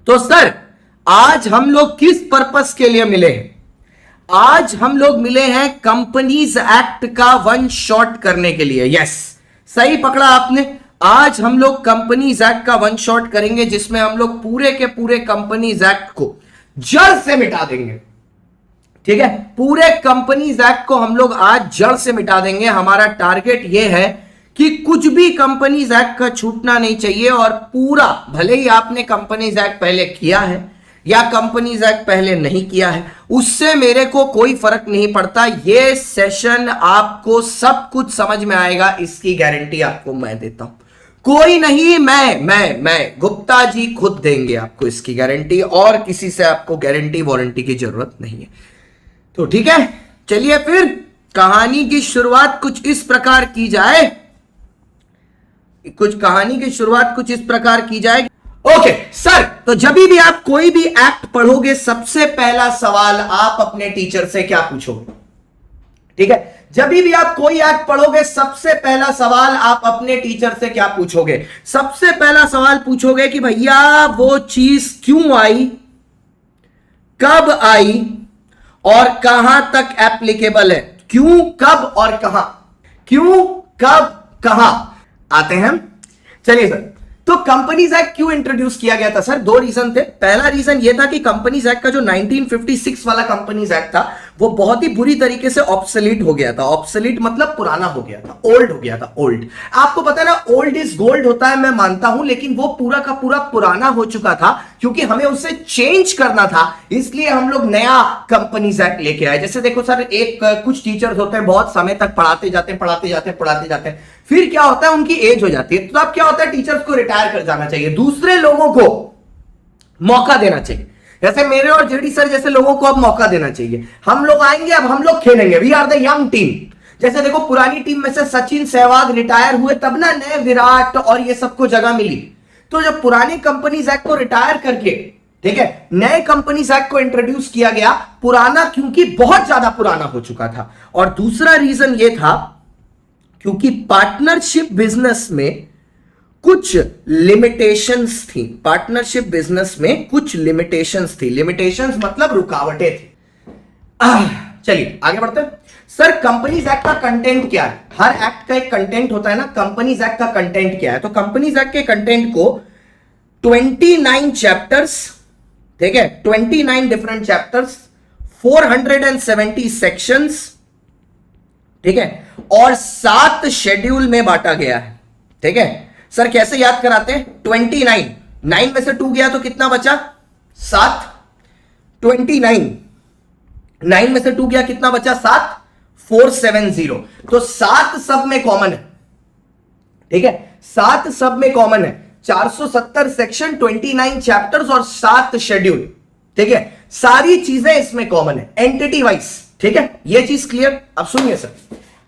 तो सर आज हम लोग किस पर्पस के लिए मिले हैं? आज हम लोग मिले हैं कंपनीज एक्ट का वन शॉट करने के लिए। यस, सही पकड़ा आपने। आज हम लोग कंपनीज एक्ट का वन शॉट करेंगे जिसमें हम लोग पूरे के पूरे कंपनीज एक्ट को जड़ से मिटा देंगे। ठीक है, पूरे कंपनीज एक्ट को हम लोग आज जड़ से मिटा देंगे। हमारा टारगेट यह है कि कुछ भी कंपनीज एक्ट का छूटना नहीं चाहिए और पूरा, भले ही आपने कंपनीज एक्ट पहले किया है या कंपनीज एक्ट पहले नहीं किया है, उससे मेरे को कोई फर्क नहीं पड़ता। ये सेशन आपको सब कुछ समझ में आएगा, इसकी गारंटी आपको मैं देता हूं। कोई नहीं, मैं गुप्ता जी खुद देंगे आपको इसकी गारंटी, और किसी से आपको गारंटी वारंटी की जरूरत नहीं है। तो ठीक है, चलिए फिर कहानी की शुरुआत कुछ इस प्रकार की जाए। ओके सर, तो जब भी आप कोई भी एक्ट पढ़ोगे सबसे पहला सवाल आप अपने टीचर से क्या पूछोगे? ठीक है, जब भी आप कोई एक्ट पढ़ोगे सबसे पहला सवाल आप अपने टीचर से क्या पूछोगे? सबसे पहला सवाल पूछोगे कि भैया वो चीज क्यों आई, कब आई और कहां तक एप्लीकेबल है। क्यों, कब और कहां, क्यों, कब, कहां आते हैं। चलिए सर, तो कंपनीज एक्ट क्यों इंट्रोड्यूस किया गया था? सर दो रीजन थे। पहला रीजन यह था कि कंपनीज एक्ट का जो 1956 वाला कंपनीज एक्ट था वो बहुत ही बुरी तरीके से ऑब्सोलीट हो गया था। ऑब्सोलीट मतलब पुराना हो गया था, ओल्ड हो गया था। ओल्ड, आपको पता है ना, ओल्ड इज गोल्ड होता है, मैं मानता हूं, लेकिन वो पूरा का पूरा पुराना हो चुका था क्योंकि हमें उसे चेंज करना था, इसलिए हम लोग नया कंपनीज एक्ट लेके आए। जैसे देखो सर, कुछ टीचर्स होते हैं बहुत समय तक पढ़ाते जाते हैं, फिर क्या होता है, उनकी एज हो जाती है, तो अब क्या होता है, टीचर्स को रिटायर कर जाना चाहिए, दूसरे लोगों को मौका देना चाहिए। जैसे मेरे और जेडी सर जैसे लोगों को अब मौका देना चाहिए। हम लोग आएंगे, अब हम लोग खेलेंगे, we are the young team. जैसे देखो पुरानी टीम में से सचिन, सहवाग रिटायर हुए, तब ना नए विराट और ये सबको जगह मिली। तो जब पुरानी कंपनीज एक्ट को रिटायर करके, ठीक है, नए कंपनीज एक्ट को इंट्रोड्यूस किया गया, पुराना क्योंकि बहुत ज्यादा पुराना हो चुका था। और दूसरा रीजन यह था क्योंकि पार्टनरशिप बिजनेस में कुछ लिमिटेशंस थी। पार्टनरशिप बिजनेस में कुछ लिमिटेशंस थी। लिमिटेशंस मतलब रुकावटें थी। चलिए आगे बढ़ते हैं। सर कंपनीज एक्ट का कंटेंट क्या है? हर एक्ट का एक कंटेंट होता है ना, कंपनीज एक्ट का कंटेंट क्या है? तो कंपनीज एक्ट के कंटेंट को 29 चैप्टर्स, ठीक है, 29 डिफरेंट चैप्टर्स, 470 सेक्शंस, ठीक है, और 7 शेड्यूल में बांटा गया है। ठीक है सर, कैसे याद कराते हैं? 29, 9 में से 2 गया तो कितना बचा? 7। 29, 9 में से 2 गया, कितना बचा? 7। 470, तो 7 सब में कॉमन है। ठीक है, 7 सब में कॉमन है। 470 सेक्शन, 29 चैप्टर्स और 7 शेड्यूल। ठीक है, सारी चीजें इसमें कॉमन है, एंटिटी वाइज। ठीक है, यह चीज क्लियर? अब सुनिए सर,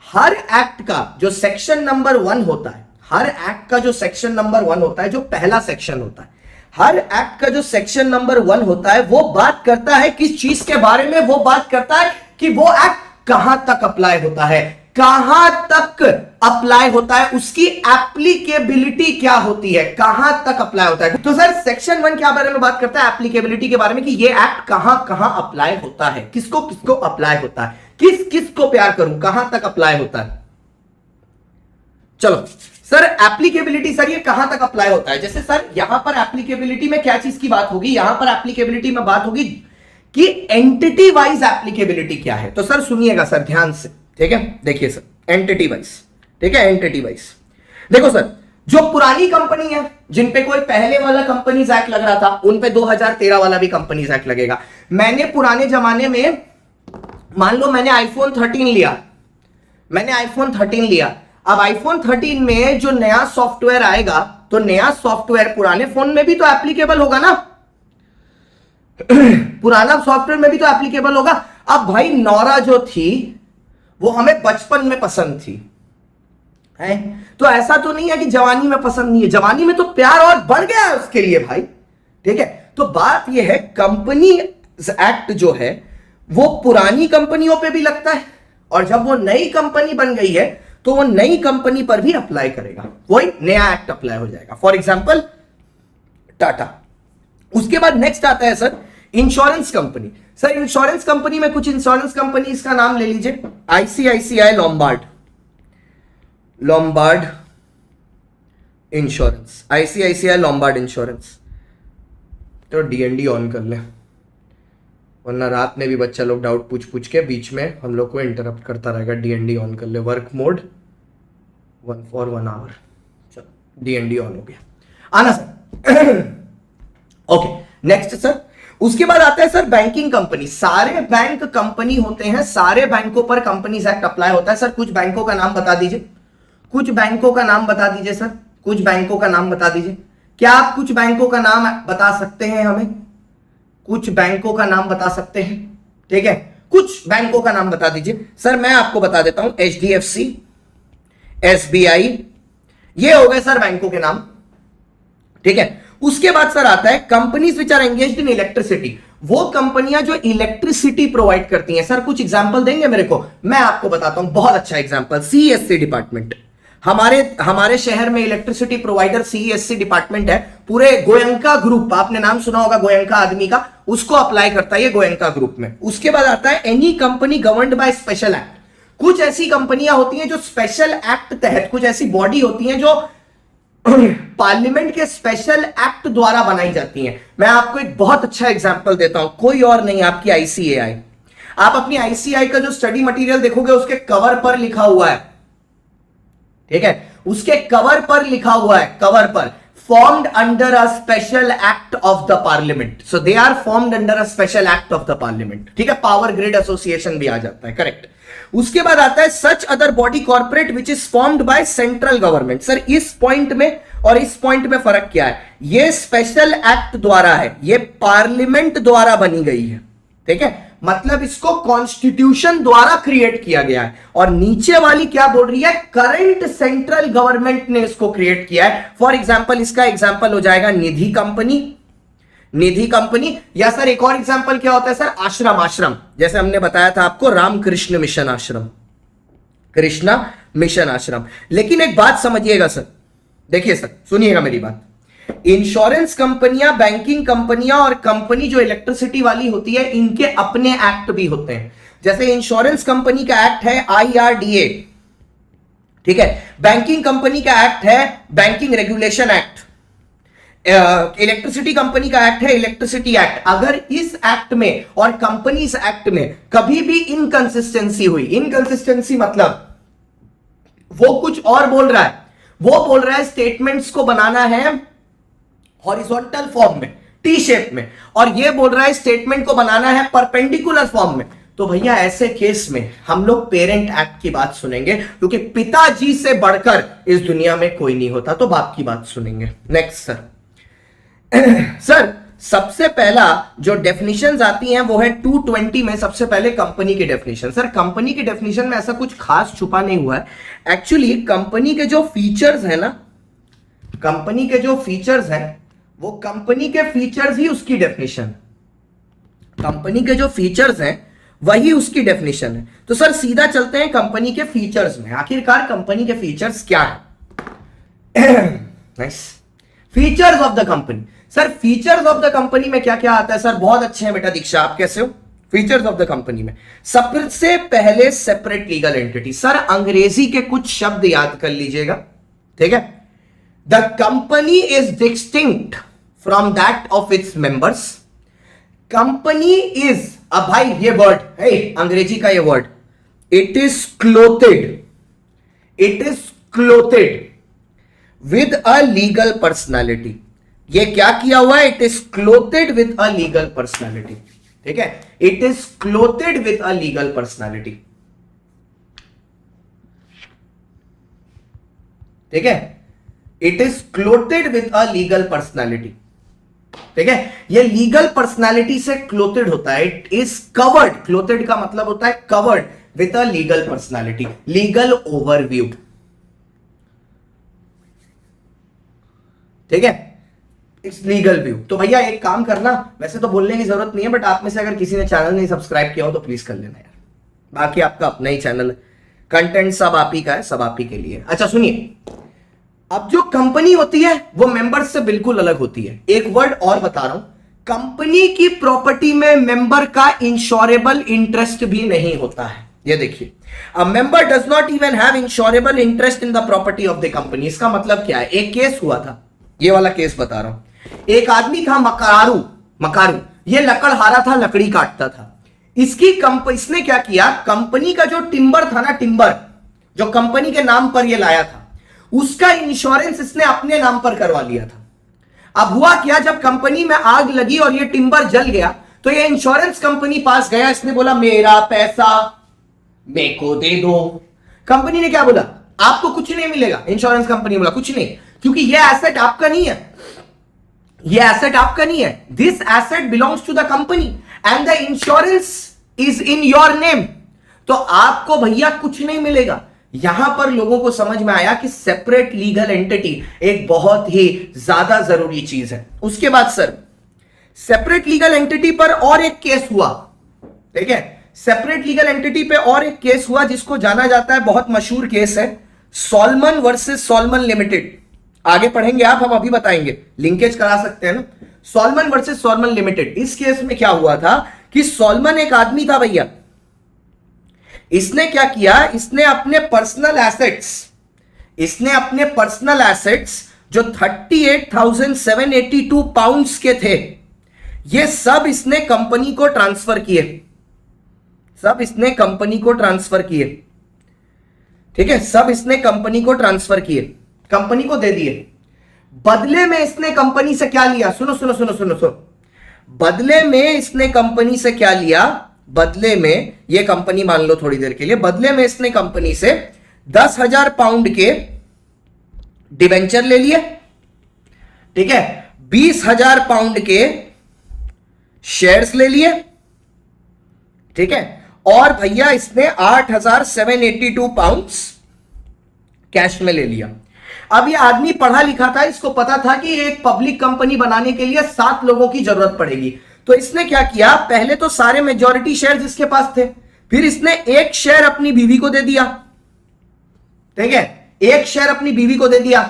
हर एक्ट का जो सेक्शन नंबर 1 होता है, हर एक्ट का जो सेक्शन नंबर 1 होता है, जो पहला सेक्शन होता है, हर एक्ट का जो सेक्शन नंबर 1 होता है, वो बात करता है किस चीज के बारे में? वो बात करता है कि वो एक्ट कहां तक अप्लाई होता है, कहां तक अप्लाई होता है, उसकी एप्लीकेबिलिटी क्या होती है, कहां तक अप्लाई होता है। तो सर सेक्शन 1 क्या बारे में बात करता है? एप्लीकेबिलिटी के बारे में, कि ये एक्ट कहां कहां अप्लाई होता है, किसको किसको अप्लाई होता है, किस किस को प्यार करूं, कहां तक अप्लाई होता है। चलो सर, एप्लीकेबिलिटी, सर ये कहां तक अप्लाई होता है? जैसे सर यहां पर एप्लीकेबिलिटी में क्या चीज की बात होगी? यहां पर एप्लीकेबिलिटी में बात होगी कि एंटिटी वाइज एप्लीकेबिलिटी क्या है। तो सर सुनिएगा सर ध्यान से, ठीक है, देखिए सर, एंटिटी वाइज, ठीक है, एंटिटी वाइज देखो सर, जो पुरानी कंपनी है जिन पे कोई पहले वाला कंपनीज एक्ट लग रहा था, उन पे 2013 वाला भी कंपनीज एक्ट लगेगा। मैंने पुराने जमाने में, मान लो मैंने आईफोन 13 लिया, अब आईफोन 13 में जो नया सॉफ्टवेयर आएगा, तो नया सॉफ्टवेयर पुराने फोन में भी तो एप्लीकेबल होगा ना, पुराना सॉफ्टवेयर में भी तो एप्लीकेबल होगा। अब भाई नौरा जो थी वो हमें बचपन में पसंद थी, है? तो ऐसा तो नहीं है कि जवानी में पसंद नहीं है, जवानी में तो प्यार और बढ़ गया है उसके लिए भाई। ठीक है, तो बात यह है, कंपनी एक्ट जो है वो पुरानी कंपनियों पे भी लगता है, और जब वो नई कंपनी बन गई है तो वो नई कंपनी पर भी अप्लाई करेगा, वही नया एक्ट अप्लाई हो जाएगा। फॉर एग्जाम्पल टाटा, उसके बाद नेक्स्ट आता है sir insurance company. Sir insurance company में कुछ इंश्योरेंस कंपनी इसका नाम ले लीजिए, ICICI Lombard, Lombard insurance, ICICI Lombard insurance. तो डीएनडी ऑन कर ले, वरना रात में भी बच्चा लोग डाउट पूछ पूछ के बीच में हम लोग को इंटरप्ट करता रहेगा। डीएनडी ऑन कर ले, वर्क मोड 1 for 1 hour। चलो डीएनडी ऑन हो गया, आना सर। ओके नेक्स्ट सर, उसके बाद आता है सर बैंकिंग कंपनी। सारे बैंक कंपनी होते हैं, सारे बैंकों पर कंपनीज एक्ट अप्लाई होता है। सर कुछ बैंकों का नाम बता दीजिए, कुछ बैंकों का नाम बता दीजिए सर, कुछ बैंकों का नाम बता दीजिए। क्या आप कुछ बैंकों का नाम बता सकते हैं हमें? कुछ बैंकों का नाम बता सकते हैं, ठीक है, कुछ बैंकों का नाम बता दीजिए। सर मैं आपको बता देता हूं, एचडीएफसी, एसबीआई, ये हो गए सर बैंकों के नाम, ठीक है। उसके बाद सर आता है companies which are engaged in electricity, वो कंपनियां जो इलेक्ट्रिसिटी प्रोवाइड करती हैं। सर कुछ एग्जांपल देंगे मेरे को? मैं आपको बताता हूं, बहुत अच्छा एग्जांपल, सीईएससी डिपार्टमेंट। हमारे शहर में इलेक्ट्रिसिटी प्रोवाइडर सीईएससी डिपार्टमेंट है। पूरे गोयंका ग्रुप, आपने नाम सुना होगा गोयंका आदमी का, उसको अप्लाई करता है ये गोयंका ग्रुप में। उसके बाद आता है any company governed by special act. कुछ ऐसी कंपनियां होती हैं जो स्पेशल एक्ट तहत, कुछ ऐसी बॉडी होती हैं जो पार्लियामेंट के स्पेशल एक्ट द्वारा बनाई जाती हैं। मैं आपको एक बहुत अच्छा एग्जांपल देता हूं, कोई और नहीं, आपकी आईसीएआई। आप अपनी आईसीएआई का जो स्टडी मटेरियल देखोगे उसके कवर पर लिखा हुआ है, ठीक है, उसके कवर पर लिखा हुआ है, कवर पर formed under a special act of the parliament. So they are formed under a special act of the parliament, ठीक है, पावर ग्रिड एसोसिएशन भी आ जाता है, करेक्ट। उसके बाद आता है such other body corporate which is formed by central government. Sir इस पॉइंट में और इस पॉइंट में फर्क क्या है? ये स्पेशल एक्ट द्वारा है, ये पार्लियामेंट द्वारा बनी गई है, ठीक है, मतलब इसको कॉन्स्टिट्यूशन द्वारा क्रिएट किया गया है। और नीचे वाली क्या बोल रही है? करंट सेंट्रल गवर्नमेंट ने इसको क्रिएट किया है। फॉर एग्जांपल, इसका एग्जांपल हो जाएगा निधि कंपनी, निधि कंपनी। या सर एक और एग्जांपल क्या होता है सर? आश्रम, आश्रम, जैसे हमने बताया था आपको रामकृष्ण मिशन आश्रम, कृष्णा मिशन आश्रम। लेकिन एक बात समझिएगा सर, देखिए सर, सुनिएगा मेरी बात, इंश्योरेंस कंपनियां, बैंकिंग कंपनियां और कंपनी जो इलेक्ट्रिसिटी वाली होती है, इनके अपने एक्ट भी होते हैं। जैसे इंश्योरेंस कंपनी का एक्ट है आईआरडीए, ठीक है, बैंकिंग कंपनी का एक्ट है banking regulation act, electricity company का एक्ट है इलेक्ट्रिसिटी एक्ट। अगर इस एक्ट में और कंपनीज एक्ट में कभी भी इनकंसिस्टेंसी हुई, इनकंसिस्टेंसी मतलब वो कुछ और बोल रहा है, वो बोल रहा है स्टेटमेंट्स को बनाना है हॉरिजॉन्टल फॉर्म में, टी शेप में, और ये बोल रहा है स्टेटमेंट को बनाना है परपेंडिकुलर फॉर्म में, तो भैया ऐसे केस में हम लोग पेरेंट एक्ट की बात सुनेंगे, क्योंकि पिताजी से बढ़कर इस दुनिया में कोई नहीं होता, तो बाप की बात सुनेंगे। नेक्स्ट सर, सर सबसे पहला जो डेफिनेशंस आती हैं वो है 220 में सबसे पहले कंपनी की डेफिनेशन। सर कंपनी की डेफिनेशन में ऐसा कुछ खास छुपा नहीं हुआ है। एक्चुअली कंपनी के जो फीचर्स है ना, कंपनी के जो फीचर्स हैं वो कंपनी के फीचर्स ही उसकी डेफिनेशन, कंपनी के जो फीचर्स हैं वही उसकी डेफिनेशन है। तो सर सीधा चलते हैं कंपनी के फीचर्स में, आखिरकार कंपनी के फीचर्स क्या है। Nice, features of the company. Sir features of the company में क्या क्या आता है? सर बहुत अच्छे हैं बेटा दीक्षा, आप कैसे हो? फीचर्स ऑफ द कंपनी में सबसे पहले सेपरेट लीगल एंटिटी। सर अंग्रेजी के कुछ शब्द याद कर लीजिएगा, ठीक है। The company is distinct from that of its members. Company is, अब भाई ये वर्ड है अंग्रेजी का, ये word, it is clothed, it is clothed with a legal personality. ये क्या किया हुआ है? It is clothed with a legal personality, ठीक है, it is clothed with a legal personality, ठीक है, it is clothed with a legal personality, ठीक है। ये लीगल पर्सनालिटी से क्लोथेड होता है, इट इज कवर्ड, क्लोथेड का मतलब होता है covered with a legal personality, legal overview, ठीक है, इट्स लीगल व्यू। तो भैया एक काम करना, वैसे तो बोलने की जरूरत नहीं है, बट आप में से अगर किसी ने चैनल नहीं सब्सक्राइब किया हो तो प्लीज कर लेना यार, बाकी आपका अपना ही चैनल, कंटेंट सब आप ही का है, सब आप ही के लिए। अच्छा सुनिए, अब जो कंपनी होती है वो मेंबर्स से बिल्कुल अलग होती है। एक वर्ड और बता रहा हूं, कंपनी की प्रॉपर्टी में मेंबर का इंश्योरेबल इंटरेस्ट भी नहीं होता है। ये देखिए, a member does not even have insurable interest in the property of the company. इसका मतलब क्या है? एक केस हुआ था, ये वाला केस बता रहा हूं। एक आदमी था मकारू, ये लकड़हारा था, लकड़ी काटता था। इसने क्या किया, कंपनी का जो टिम्बर था ना, टिम्बर जो कंपनी के नाम पर ये लाया था, उसका इंश्योरेंस इसने अपने नाम पर करवा लिया था। अब हुआ क्या, जब कंपनी में आग लगी और ये टिम्बर जल गया तो ये इंश्योरेंस कंपनी पास गया। इसने बोला मेरा पैसा मेरे को दे दो। कंपनी ने क्या बोला, आपको कुछ नहीं मिलेगा। इंश्योरेंस कंपनी बोला कुछ नहीं, क्योंकि ये एसेट आपका नहीं है, ये एसेट आपका नहीं है। This asset belongs to the company and the insurance is in your name. तो आपको भैया कुछ नहीं मिलेगा। यहां पर लोगों को समझ में आया कि सेपरेट लीगल एंटिटी एक बहुत ही ज्यादा जरूरी चीज है। उसके बाद सर, सेपरेट लीगल एंटिटी पर और एक केस हुआ, ठीक है। सेपरेट लीगल एंटिटी पे और एक केस हुआ जिसको जाना जाता है, बहुत मशहूर केस है, सॉलमन वर्सेस सॉलमन लिमिटेड। आगे पढ़ेंगे आप, हम अभी बताएंगे, लिंकेज करा सकते हैं ना। Solomon versus Solomon limited. इस केस में क्या हुआ था कि सॉलमन एक आदमी था भैया, इसने क्या किया, इसने अपने पर्सनल एसेट्स जो 38,782 पाउंड्स के थे, ये सब इसने कंपनी को ट्रांसफर किए, ठीक है, सब इसने कंपनी को ट्रांसफर किए, कंपनी को दे दिए। बदले में इसने कंपनी से क्या लिया, सुनो, बदले में इसने कंपनी से क्या लिया, बदले में, ये कंपनी मान लो थोड़ी देर के लिए, बदले में इसने कंपनी से 10,000 पाउंड के डिबेंचर ले लिए, ठीक है, 20,000 पाउंड के शेयर्स ले लिए, ठीक है, और भैया इसने 8,782 पाउंड्स कैश में ले लिया। अब ये आदमी पढ़ा लिखा था, इसको पता था कि एक पब्लिक कंपनी बनाने के लिए 7 लोगों की जरूरत पड़ेगी। तो इसने क्या किया, पहले तो सारे मेजॉरिटी शेयर्स इसके पास थे, फिर इसने एक शेयर अपनी बीवी को दे दिया, ठीक है, एक शेयर अपनी बीवी को दे दिया,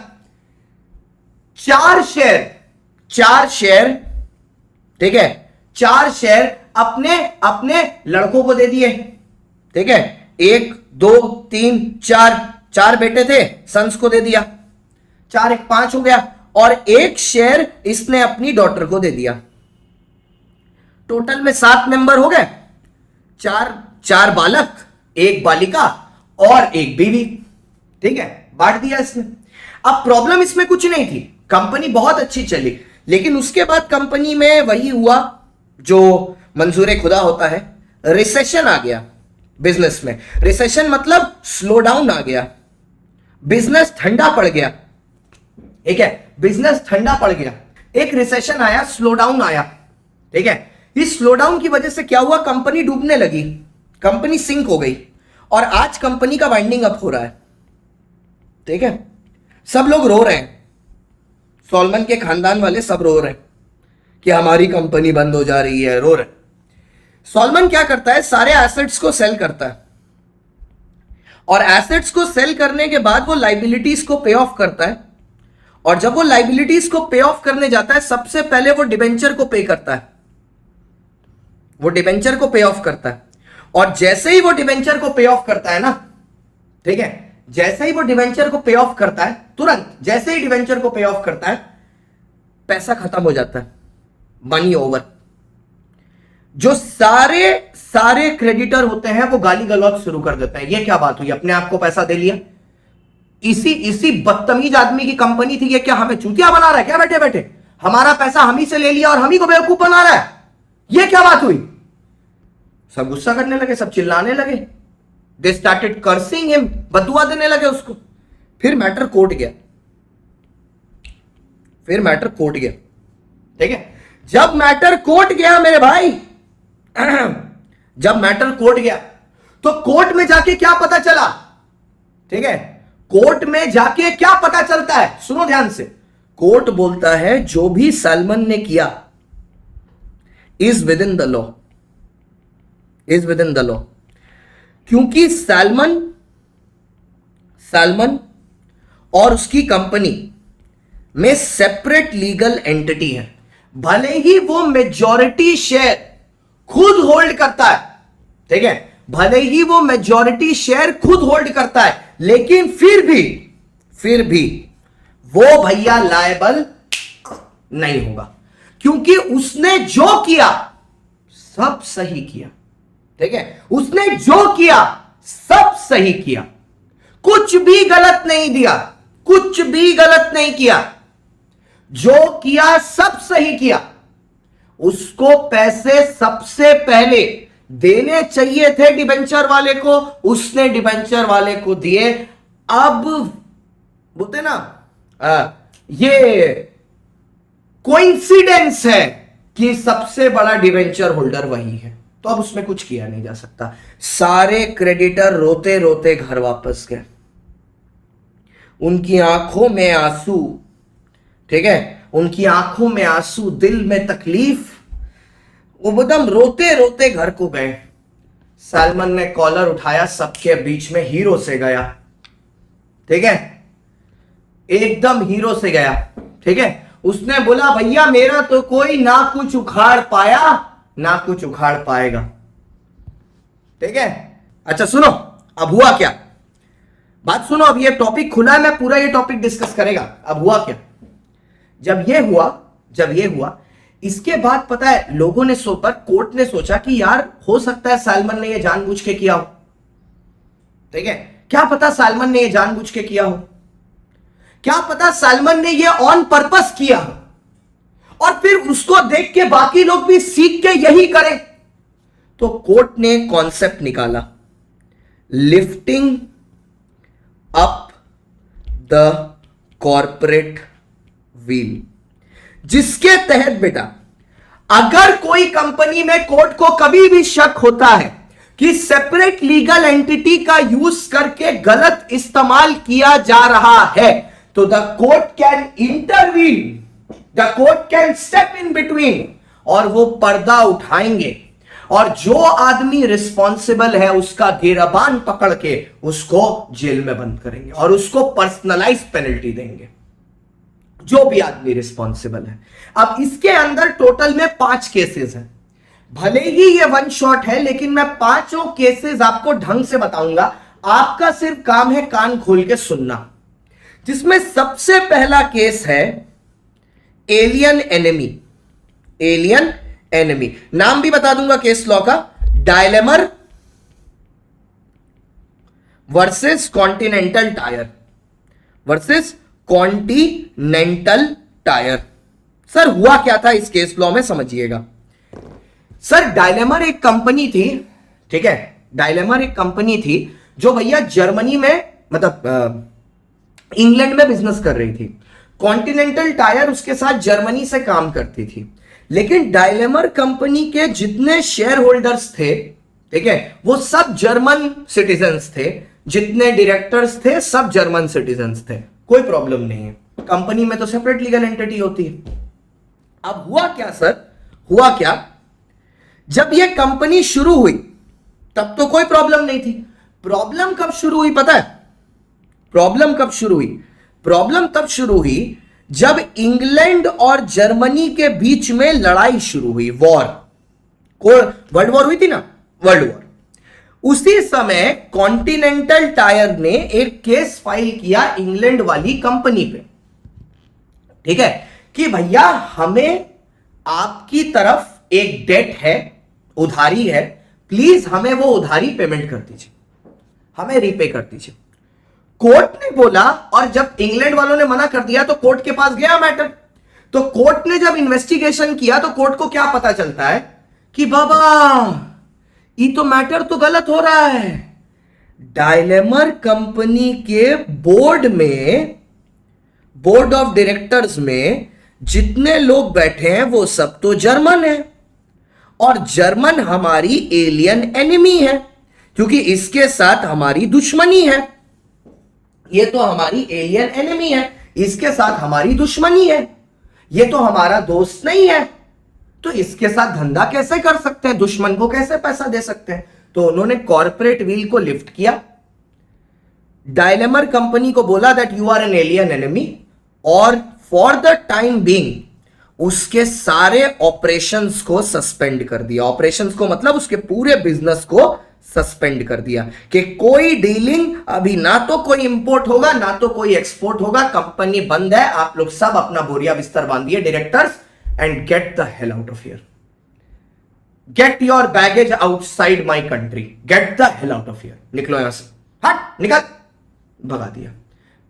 4 शेयर, ठीक है, 4 शेयर अपने लड़कों को दे दिए, ठीक है, 1 2 3 4 बेटे थे, सन्स को दे दिया, 4 1 5 हो गया, और 1 शेयर इसने अपनी डॉटर को दे दिया। टोटल में 7 मेंबर हो गए, 4 बालक, 1 बालिका और 1 बीवी, ठीक है, बांट दिया इसने। अब प्रॉब्लम इसमें कुछ नहीं थी, कंपनी बहुत अच्छी चली, लेकिन उसके बाद कंपनी में वही हुआ जो मंजूरे खुदा होता है, रिसेशन आ गया बिजनेस में। रिसेशन मतलब स्लो डाउन आ गया, बिजनेस ठंडा पड़ गया, ठीक है, बिजनेस ठंडा पड़ गया, एक रिसेशन आया, स्लो डाउन आया, ठीक है। इस स्लो डाउन की वजह से क्या हुआ, कंपनी डूबने लगी, कंपनी सिंक हो गई, और आज कंपनी का वाइंडिंग अप हो रहा है, ठीक है। सब लोग रो रहे हैं, सॉलमन के खानदान वाले सब रो रहे हैं कि हमारी कंपनी बंद हो जा रही है, रो रहे हैं। सॉलमन क्या करता है, सारे एसेट्स को सेल करता है, और एसेट्स को सेल करने के बाद वो लाइबिलिटीज को पे ऑफ करता है, और जब वो लाइबिलिटीज को पे ऑफ करने जाता है, सबसे पहले वो डिबेंचर को पे करता है, वो डिबेंचर को पे ऑफ करता है। और जैसे ही वो डिबेंचर को पे ऑफ करता है ना, ठीक है, जैसे ही वो डिबेंचर को पे ऑफ करता है, तुरंत जैसे ही डिबेंचर को पे ऑफ करता है, पैसा खत्म हो जाता है, मनी ओवर। जो सारे क्रेडिटर होते हैं वो गाली गलौज शुरू कर देते हैं, ये क्या बात हुई, अपने आप को पैसा दे लिया, इसी बदतमीज आदमी की कंपनी थी, ये क्या हमें चूतिया बना रहा है क्या, बैठे बैठे हमारा पैसा हम ही से ले लिया और हम ही को बेवकूफ बना रहा है, ये क्या बात हुई। सब गुस्सा करने लगे, सब चिल्लाने लगे, दे स्टार्टेड कर्सिंग हिम, बदुआ देने लगे उसको। फिर मैटर कोर्ट गया, ठीक है। जब मैटर कोर्ट गया मेरे भाई, जब मैटर कोर्ट गया तो कोर्ट में जाके क्या पता चला, ठीक है, कोर्ट में जाके क्या पता चलता है, सुनो ध्यान से। कोर्ट बोलता है जो भी सॉलमन ने किया is with in the law, क्योंकि सॉलमन और उसकी कंपनी में सेपरेट लीगल एंटिटी है। भले ही वो मेजॉरिटी शेयर खुद होल्ड करता है, ठीक है, भले ही वो मेजॉरिटी शेयर खुद होल्ड करता है, लेकिन फिर भी वो भैया लायबल नहीं होगा, क्योंकि उसने जो किया सब सही किया, ठीक है, उसने जो किया सब सही किया, कुछ भी गलत नहीं दिया, कुछ भी गलत नहीं किया, जो किया सब सही किया। उसको पैसे सबसे पहले देने चाहिए थे डिबेंचर वाले को, उसने डिबेंचर वाले को दिए। अब बोलते ना ये कोइंसिडेंस है कि सबसे बड़ा डिबेंचर होल्डर वही है, तो अब उसमें कुछ किया नहीं जा सकता। सारे क्रेडिटर रोते रोते घर वापस गए, उनकी आंखों में आंसू, ठीक है, उनकी आंखों में आंसू, दिल में तकलीफ, वो एकदम रोते रोते घर को गए। सलमान ने कॉलर उठाया, सबके बीच में हीरो से गया, ठीक है, एकदम हीरो से गया, ठीक है। उसने बोला भैया मेरा तो कोई ना कुछ उखाड़ पाया ना कुछ उखाड़ पाएगा, ठीक है। अच्छा सुनो, अब हुआ क्या, बात सुनो, अब ये टॉपिक खुला है, मैं पूरा ये टॉपिक डिस्कस करेगा। अब हुआ क्या, जब ये हुआ इसके बाद पता है लोगों ने कोर्ट ने सोचा कि यार हो सकता है सलमान ने ये जानबूझ के किया हो, ठीक है, क्या पता सलमान ने ये जानबूझ के किया हो, क्या पता सलमान ने ये ऑन पर्पस किया हो, और फिर उसको देख के बाकी लोग भी सीख के यही करें। तो कोर्ट ने कॉन्सेप्ट निकाला, lifting up the corporate wheel, जिसके तहत बेटा अगर कोई कंपनी में कोर्ट को कभी भी शक होता है कि सेपरेट लीगल एंटिटी का यूज करके गलत इस्तेमाल किया जा रहा है, तो the court can intervene, the court can step in between, और वो पर्दा उठाएंगे, और जो आदमी रिस्पॉन्सिबल है उसका गिरबान पकड़ के उसको जेल में बंद करेंगे और उसको पर्सनलाइज पेनल्टी देंगे, जो भी आदमी रिस्पॉन्सिबल है। अब इसके अंदर टोटल में 5 केसेस हैं, भले ही ये वन शॉट है, लेकिन मैं 5 केसेस आपको ढंग से बताऊंगा, आपका सिर्फ काम है कान खोल के सुनना। जिसमें सबसे पहला केस है एलियन एनिमी, एलियन एनिमी, नाम भी बता दूंगा केस लॉ का, Daimler versus Continental Tyre, versus Continental Tyre. Sir हुआ क्या था इस केस लॉ में, समझिएगा। सर डायलेमर एक कंपनी थी, ठीक है, डायलेमर एक कंपनी थी जो भैया जर्मनी में, मतलब इंग्लैंड में बिजनेस कर रही थी। कॉन्टिनेंटल टायर उसके साथ जर्मनी से काम करती थी, लेकिन डायलेमर कंपनी के जितने शेयर होल्डर्स थे, ठीक है, वो सब जर्मन सिटीजन्स थे, जितने डायरेक्टर्स थे सब जर्मन सिटीजन्स थे, कोई प्रॉब्लम नहीं है, कंपनी में तो सेपरेट लीगल एंटिटी होती है। अब हुआ क्या सर, हुआ क्या, जब यह कंपनी शुरू हुई तब तो कोई प्रॉब्लम नहीं थी। प्रॉब्लम कब शुरू हुई पता है, प्रॉब्लम कब शुरू हुई, प्रॉब्लम तब शुरू हुई जब इंग्लैंड और जर्मनी के बीच में लड़ाई शुरू हुई, वॉर, वर्ल्ड वॉर हुई थी ना, वर्ल्ड वॉर। उसी समय कॉन्टिनेंटल टायर ने एक केस फाइल किया इंग्लैंड वाली कंपनी पे, ठीक है, कि भैया हमें आपकी तरफ एक डेट है, उधारी है, प्लीज हमें वो उधारी पेमेंट कर दीजिए, हमें रीपे कर दीजिए। कोर्ट ने बोला, और जब इंग्लैंड वालों ने मना कर दिया तो कोर्ट के पास गया मैटर। तो कोर्ट ने जब इन्वेस्टिगेशन किया तो कोर्ट को क्या पता चलता है कि बाबा ये तो मैटर तो गलत हो रहा है, डायलेमर कंपनी के बोर्ड में, बोर्ड ऑफ डायरेक्टर्स में जितने लोग बैठे हैं वो सब तो जर्मन है, और जर्मन हमारी एलियन एनिमी है, क्योंकि इसके साथ हमारी दुश्मनी है, ये तो हमारी एलियन एनिमी है, इसके साथ हमारी दुश्मनी है, ये तो हमारा दोस्त नहीं है, तो इसके साथ धंधा कैसे कर सकते हैं, दुश्मन को कैसे पैसा दे सकते हैं। तो उन्होंने कॉर्पोरेट व्हील को लिफ्ट किया, डायलेमर कंपनी को बोला that you are an alien enemy, और फॉर द टाइम बीइंग उसके सारे ऑपरेशंस को सस्पेंड कर दिया। ऑपरेशंस को मतलब उसके पूरे बिजनेस को सस्पेंड कर दिया कि कोई डीलिंग अभी, ना तो कोई इंपोर्ट होगा ना तो कोई एक्सपोर्ट होगा, कंपनी बंद है, आप लोग सब अपना बोरिया बिस्तर बांधिए directors and get the hell out of here, get your baggage outside my country, get the hell out of here, निकलो यहां से, हट निकल, भगा दिया।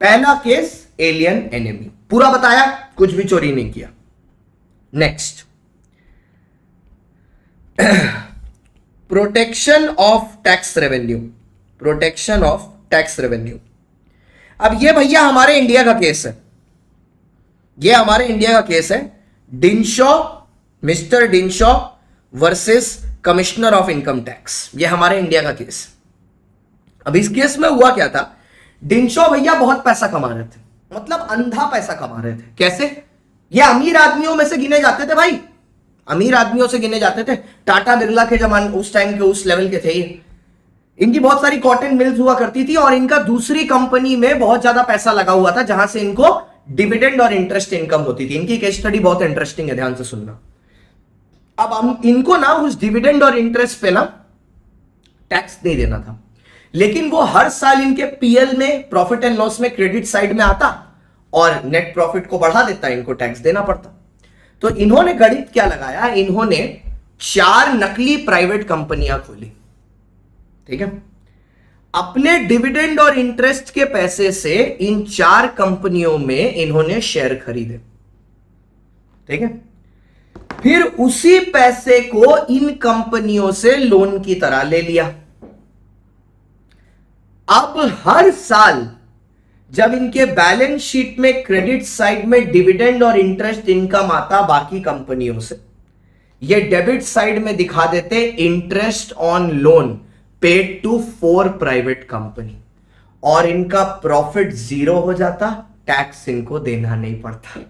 पहला केस एलियन एनिमी, पूरा बताया, कुछ भी चोरी नहीं किया। Next, protection of tax revenue, protection of tax revenue. अब ये भैया हमारे इंडिया का केस है, ये हमारे इंडिया का केस है, Dinshaw, mister Dinshaw versus commissioner of income tax, ये हमारे इंडिया का केस। अब इस केस में हुआ क्या था, डिनशॉ भैया बहुत पैसा कमा रहे थे, मतलब अंधा पैसा कमा रहे थे। कैसे? ये अमीर आदमियों में से गिने जाते थे भाई, अमीर आदमियों से गिने जाते थे, टाटा बिरला के जमाने, उस टाइम के उस लेवल के थे ये। इनकी बहुत सारी कॉटन मिल्स हुआ करती थी और इनका दूसरी कंपनी में बहुत ज्यादा पैसा लगा हुआ था जहां से इनको डिविडेंड और इंटरेस्ट इनकम होती थी। इनकी केस स्टडी बहुत इंटरेस्टिंग है, ध्यान से सुनना। अब हम इनको ना उस डिविडेंड और इंटरेस्ट पे ना टैक्स नहीं देना था, लेकिन वो हर साल इनके पीएल में, प्रॉफिट एंड लॉस में, क्रेडिट साइड में आता और नेट प्रॉफिट को बढ़ा देता, इनको टैक्स देना पड़ता। तो इन्होंने गणित क्या लगाया, इन्होंने 4 नकली प्राइवेट कंपनियां खोली, ठीक है। अपने डिविडेंड और इंटरेस्ट के पैसे से इन 4 कंपनियों में इन्होंने शेयर खरीदे, ठीक है। फिर उसी पैसे को इन कंपनियों से लोन की तरह ले लिया। अब हर साल जब इनके बैलेंस शीट में क्रेडिट साइड में डिविडेंड और इंटरेस्ट इनकम आता बाकी कंपनियों से, ये डेबिट साइड में दिखा देते interest on loan paid to 4 private company, और इनका प्रॉफिट 0 हो जाता, टैक्स इनको देना नहीं पड़ता।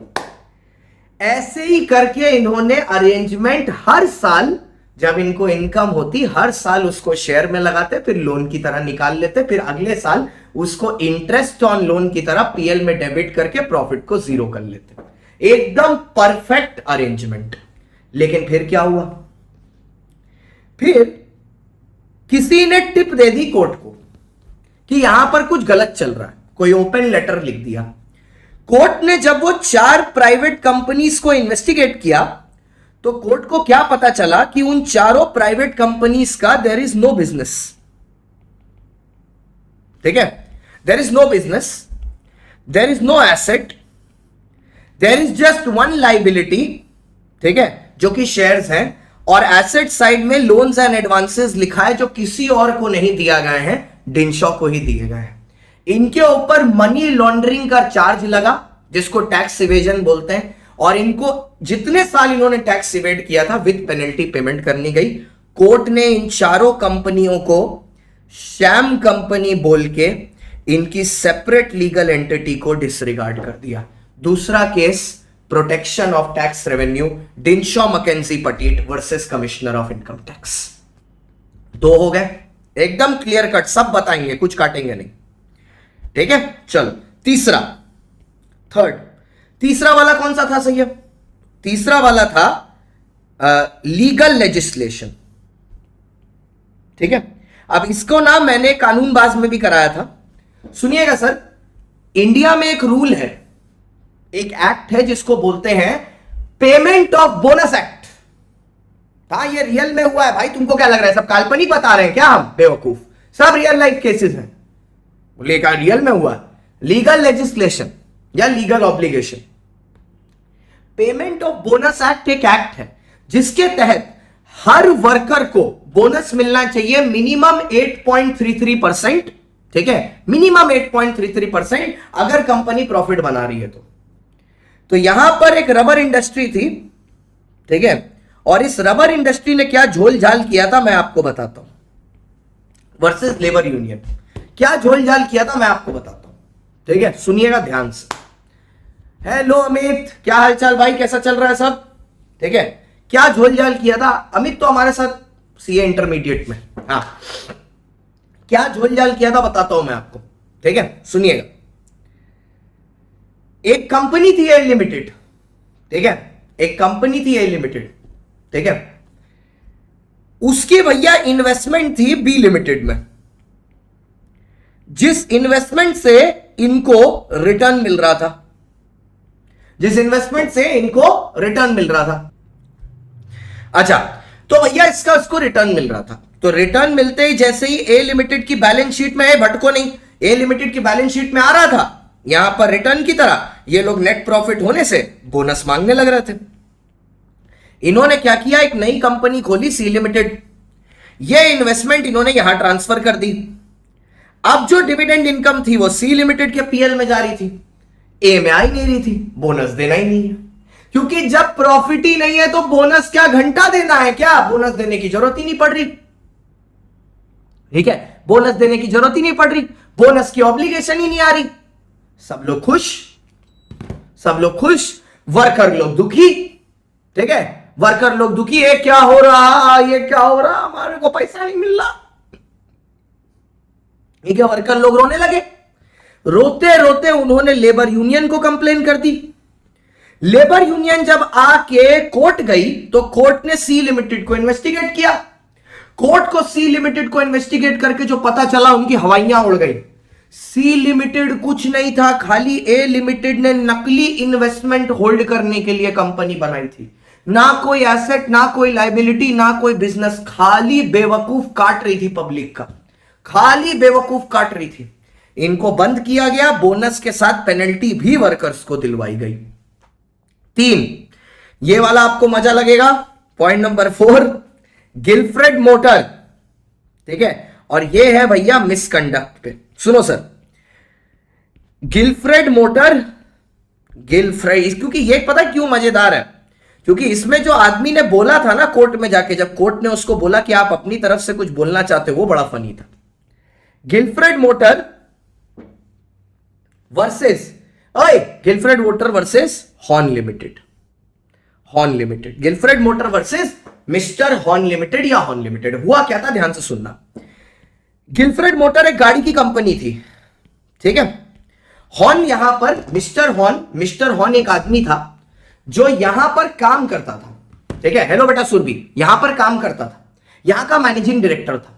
ऐसे ही करके इन्होंने अरेंजमेंट, हर साल जब इनको इनकम होती हर साल उसको शेयर में लगाते, फिर लोन की तरह निकाल लेते, फिर अगले साल उसको इंटरेस्ट ऑन लोन की तरह पीएल में डेबिट करके प्रॉफिट को 0 कर लेते। एकदम परफेक्ट अरेंजमेंट। लेकिन फिर क्या हुआ, फिर किसी ने टिप दे दी कोर्ट को कि यहां पर कुछ गलत चल रहा है, कोई ओपन लेटर लिख दिया। कोर्ट ने जब वो 4 प्राइवेट कंपनीज को इन्वेस्टिगेट किया तो कोर्ट को क्या पता चला कि उन चारों प्राइवेट कंपनीज का देयर इज नो बिजनेस, ठीक है। There is no business, there is no asset, there is just one liability, ठीक है, जो कि शेयर्स हैं, और एसेट साइड में लोन्स एंड एडवांसेस लिखा है जो किसी और को नहीं दिया गए हैं, डिनशॉ को ही दिए गए हैं। इनके ऊपर मनी लॉन्ड्रिंग का चार्ज लगा जिसको टैक्स इवेजन बोलते हैं, और इनको जितने साल इन्होंने टैक्स इवेड किया था विद पेनल्टी पेमेंट करनी गई। कोर्ट ने इन चारों कंपनियों को शैम कंपनी बोल के इनकी सेपरेट लीगल एंटिटी को डिसरिगार्ड कर दिया। दूसरा case protection of tax revenue, Dinshaw Maneckjee Petit versus commissioner of income tax. 2 हो गए, एकदम क्लियर कट, सब बताएंगे, कुछ काटेंगे नहीं, ठीक है। चलो तीसरा, थर्ड, तीसरा वाला कौन सा था सही है? तीसरा वाला था लीगल लेजिस्लेशन, ठीक है। अब इसको ना मैंने कानूनबाज में भी कराया था, सुनिएगा सर। इंडिया में एक रूल है, एक एक्ट है जिसको बोलते हैं पेमेंट ऑफ बोनस एक्ट। हाँ, ये रियल में हुआ है भाई, तुमको क्या लग रहा है सब काल्पनिक बता रहे हैं क्या हम बेवकूफ? सब रियल लाइफ केसेस हैं। बोले क्या रियल में हुआ? लीगल लेजिस्लेशन या legal obligation. Payment of bonus act एक एक्ट है जिसके तहत हर वर्कर को बोनस मिलना चाहिए मिनिमम 8.33%, ठीक है, मिनिमम 8.33% अगर कंपनी प्रॉफिट बना रही है तो यहां पर एक रबर इंडस्ट्री थी, ठीक है, और इस रबर इंडस्ट्री ने क्या झोल झाल किया था मैं आपको बताता हूं। वर्सेस लेबर यूनियन क्या झोल झाल किया था मैं आपको बताता हूं, ठीक है, सुनिएगा ध्यान से। हेलो अमित, क्या हालचाल भाई, कैसा चल रहा है सब? ठीक है, क्या झोल झाल किया था? अमित तो हमारे साथ सीए इंटरमीडिएट में, हाँ, क्या झोल झाल किया था बताता हूं मैं आपको, ठीक है, सुनिएगा। एक कंपनी थी एयर लिमिटेड, ठीक है, एक कंपनी थी ए लिमिटेड, ठीक है, उसकी भैया इन्वेस्टमेंट थी बी लिमिटेड में, जिस इन्वेस्टमेंट से इनको रिटर्न मिल रहा था, जिस इन्वेस्टमेंट से इनको रिटर्न मिल रहा था। अच्छा, तो भैया इसका उसको रिटर्न मिल रहा था, तो रिटर्न मिलते ही जैसे ही ए लिमिटेड की बैलेंस शीट में है, भटको नहीं, ए लिमिटेड की बैलेंस शीट में आ रहा था यहां पर रिटर्न की तरह, ये लोग नेट प्रॉफिट होने से बोनस मांगने लग रहे थे। इन्होंने क्या किया, एक नई कंपनी खोली सी लिमिटेड, ये इन्वेस्टमेंट इन्होंने यहां ट्रांसफर कर दी। अब जो डिविडेंड इनकम थी वो सी लिमिटेड के पीएल में जा रही थी, ए में आ ही नहीं रही थी, बोनस देना ही नहीं है, क्योंकि जब प्रॉफिट ही नहीं है तो बोनस क्या घंटा देना है क्या, बोनस देने की जरूरत ही नहीं पड़ रही, ठीक है, बोनस देने की जरूरत ही नहीं पड़ रही, बोनस की ऑब्लिगेशन ही नहीं आ रही, सब लोग खुश, सब लोग खुश, वर्कर लोग दुखी, ठीक है, वर्कर लोग दुखी, ये क्या हो रहा, ये क्या हो रहा, हमारे को पैसा नहीं मिल रहा, ठीक है, वर्कर लोग रोने लगे। रोते रोते उन्होंने लेबर यूनियन को कंप्लेन कर दी। लेबर यूनियन जब आके कोर्ट गई तो कोर्ट ने सी लिमिटेड को इन्वेस्टिगेट किया। कोर्ट को सी लिमिटेड को इन्वेस्टिगेट करके जो पता चला, उनकी हवाइयां उड़ गई। सी लिमिटेड कुछ नहीं था, खाली ए लिमिटेड ने नकली इन्वेस्टमेंट होल्ड करने के लिए कंपनी बनाई थी, ना कोई एसेट, ना कोई लायबिलिटी, ना कोई बिजनेस, खाली बेवकूफ काट रही थी पब्लिक का, खाली बेवकूफ काट रही थी। इनको बंद किया गया, बोनस के साथ पेनल्टी भी वर्कर्स को दिलवाई गई। 3, ये वाला आपको मजा लगेगा, पॉइंट नंबर 4, गिलफ्रेड मोटर, ठीक है, और ये है भैया मिसकंडक्ट पे। सुनो सर, गिलफ्रेड मोटर, गिलफ्रेड, क्योंकि ये पता क्यों मजेदार है, क्योंकि इसमें जो आदमी ने बोला था ना कोर्ट में जाके, जब कोर्ट ने उसको बोला कि आप अपनी तरफ से कुछ बोलना चाहते हो, वो बड़ा फनी था। गिलफ्रेड मोटर वर्सेस, ओए Gilford motor versus Horne limited, Horne limited, Gilford motor versus mister Horne limited या हॉर्न लिमिटेड। हुआ क्या था, ध्यान से सुनना। गिलफ्रेड मोटर एक गाड़ी की कंपनी थी, ठीक है, हॉर्न यहां पर मिस्टर हॉर्न एक आदमी था जो यहां पर काम करता था, ठीक है, हेलो बेटा सुरभि, यहां पर काम करता था, यहां का मैनेजिंग डायरेक्टर था।